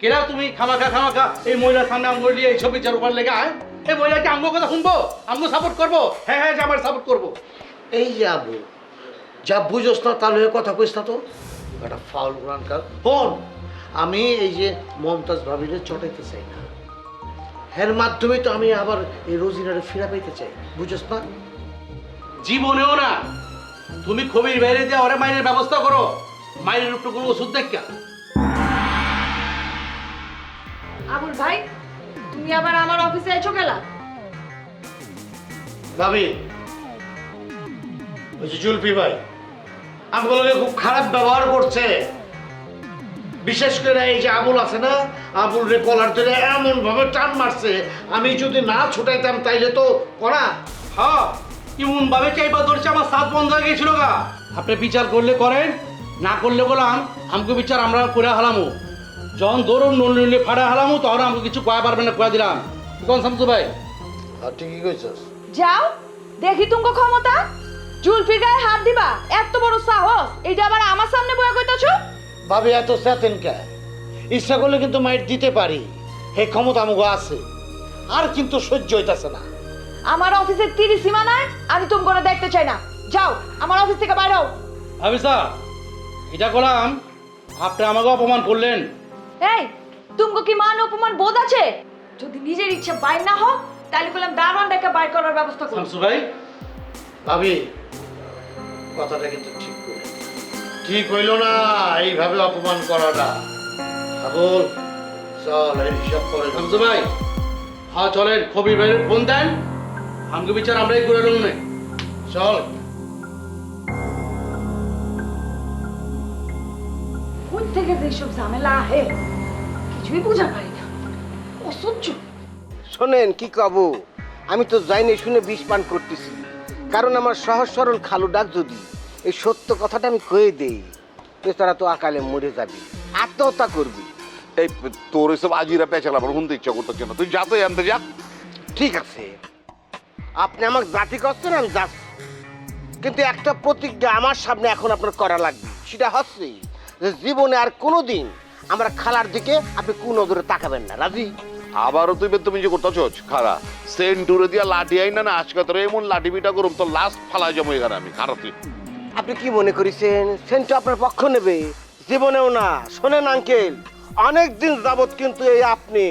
কেরা তুমি খামাখা এই মহিলার সামনে আঙ্গুল দিয়ে এই ছবি চার উপর লেগে আয়? এই মহিলাকে আমগো কথা শুনবো, আমগো সাপোর্ট করবো? হ্যাঁ হ্যাঁ, আমার সাপোর্ট করবো। এই যে আবু, যা বুঝোস না তাহলে কথা কইস না তো, একটা ফাউল কোরআনকার। ফোন আমি এই যে মমতাজ ভাবিরে চটাইতে চাই না, এর মাধ্যমে তো আমি আবার এই রোজিনারে ফিরা পাইতে চাই, বুঝোস না? জীবনেও না। তুমি খবির বাইরে দিয়ে ওরে মাইনের ব্যবস্থা করো, মাইনের উপর কোনো ওষুধ দেখা। আবুল ভাই, তুমি আবার আমার অফিসে এসো গেলা? ভাবি, ওই যে জুলপি ভাই আমগুলোকে খুব খারাপ ব্যবহার করছে। বিশেষ করে এই যে আবুল আছে না, আবুল রে কলার ধরে এমন ভাবে টান মারছে, আমি যদি না ছুটাইতাম তাইলে তো করা। হ্যাঁ, এমন ভাবে চাইবা ধরছে আমার সাত বন্ধ হয়ে গেছিল গা। আপনি বিচার করলে করেন, না করলে বললাম আমাকে বিচার আমরা করে হালামু। যখন ধরুন নলি ফাড়া হালামু তখন আমাকে কিছু কয়া পারবেন না, কয়া দিলাম। কোন শামসু ভাই? ঠিকই কইছস। যাও দেখি তুমি ক্ষমতা, জুলফির গায়ে হাত দিবা? এত বড় সাহস, এইটা আবার আমার সামনে বয়া কইতাছো? ভাবি এত চেতেন কে? ইচ্ছা করলে কিন্তু মাইট দিতে পারি, এই ক্ষমতা আমাকে আছে। আর কিন্তু সহ্য হইতাছে না। আমার অফিসের 30 সীমানায় আমি তুমি করে দেখতে চাই না। যাও আমার অফিস থেকে বাইরে হও। ভাবি স্যার, এটা করলাম, আপনি আমাকে অপমান করলেন। এই, তুমি কি মান অপমান বোধ আছে? যদি নিজের ইচ্ছা বাইর না হও তাহলে বললাম দারোয়ান ডেকে বাইর করার ব্যবস্থা করো। শামসু ভাই, ভাবি কথাটা কিন্তু ঠিক করে, ঠিক হইল না এইভাবে অপমান করাটা। আবুল চল এই হিসাব করে। শামসু ভাই, হ্যাঁ চলেন, খবির ভাইয়ের ফোন দেন, আমাকে বিচার আমরাই করে নেব। না চল। কোন থেকে যে সব ঝামেলা আহে কিছুই বোঝা পারি না, অসহ্য। শোনেন কি কবো, আমি তো যাইনি শুনে বিষ পান করতেছি, কারণ আমার সহজ সরল খালু ডাক যদি এই সত্য কথাটা আমি কয়ে দেই, বেচারা তো আকালে মরে যাবি, আত্মহত্যা করবি। এই তোর এসব আজিরা পেঁচাল আমার শুনতে ইচ্ছা করতেছে না, তুই যা তো আনতে যা। ঠিক আছে, আপনি আমাকে জাতি করছেন, আমি যাচ্ছি, কিন্তু একটা প্রতিজ্ঞা আমার সামনে এখন আপনার করা লাগবে। সেটা হচ্ছে যে জীবনে আর কোনোদিন আমার খালার দিকে আপনি কোন নজরে তাকাবেন না। রাজি? আবারও তুই তুমি যে করতেছ খারা সেন্টুরে দিয়া লাঠি আই না, আজকে তোর এমন লাঠি পিটা করুম তো লাস্ট ফালাই যাবো এখানে আমি। খারাপ তুই আপনি কি মনে করেছেন সেন্টু আপনার পক্ষ নেবে? জীবনেও না। শোনেন আঙ্কেল, অনেক দিন যাবত কিন্তু এই আপনি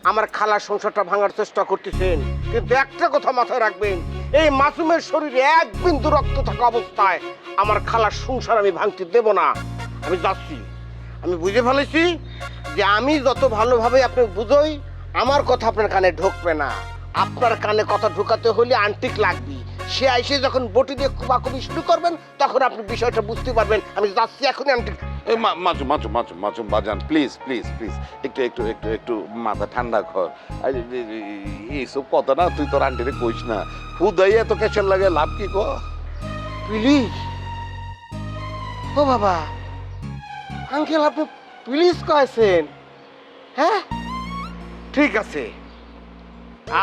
আমার খালার সংসারটা ভাঙার চেষ্টা করতেছেন, কিন্তু একটা কথা মাথায় রাখবেন, এই মাসুমের শরীরে এক বিন্দু রক্ত থাকা অবস্থায় আমার খালার সংসার আমি ভাঙতে দেব না। আমি যাচ্ছি, আমি বুঝে ফেলেছি যে আমি যত ভালোভাবে আপনি বুঝোই আমার কথা আপনার কানে ঢুকবে না। আপনার কানে কথা ঢুকাতে হলে আন্টিক লাগবে, সে আইসে যখন বটি দিয়ে কুবাকুবি শুরু করবেন তখন আপনি বিষয়টা বুঝতে পারবেন। আমি যাচ্ছি এখনই আন্টিক। মাচু মাচু মাচু মাচু বাজান, প্লিজ প্লিজ প্লিজ একটু একটু একটু একটু মাথা ঠান্ডা কর। এইসব কথা না তুই তোর আন্টিরে কইস না, হুদাই এত কেশন লাগে, লাভ কি কো? প্লিজ? ও বাবা, আঙ্কেল আপনি প্লিজ কয়েছেন? হ্যাঁ ঠিক আছে,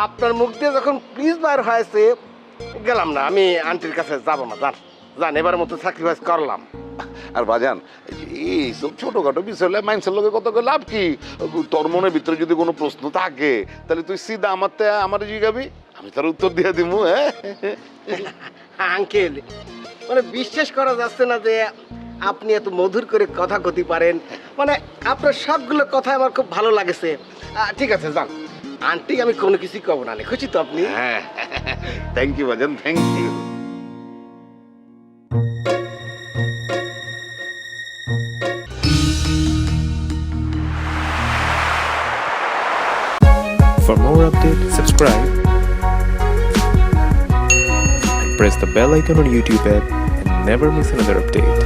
আপনার মুখ দিয়ে যখন প্লিজ বাইর হয়েছে গেলাম না, আমি আন্টির কাছে যাবো না। যান যান, এবার মতো স্যাক্রিফাইস করলাম। আর বাজান এইসব ছোটখাটো বিষয় মাইন্সের লোকের কথা কই লাভ কি? তোর মনের ভিতরে যদি কোনো প্রশ্ন থাকে তাহলে তুই সিধা আমার জিগাবি, আমি তার উত্তর দিয়ে দিব। হ্যাঁ আঙ্কেল, মানে বিশ্বাস করা যাচ্ছে না যে আপনি এত মধুর করে কথা কতি পারেন, মানে আপনার সবগুলো কথা আমার খুব ভালো লাগেছে। ঠিক আছে যান, আন্টি আমি কোনো কিছুই কব না, খুশি তো আপনি? হ্যাঁ, থ্যাংক ইউ বাজান, thank you. For more updates, subscribe and press the bell icon on YouTube app and never miss another update.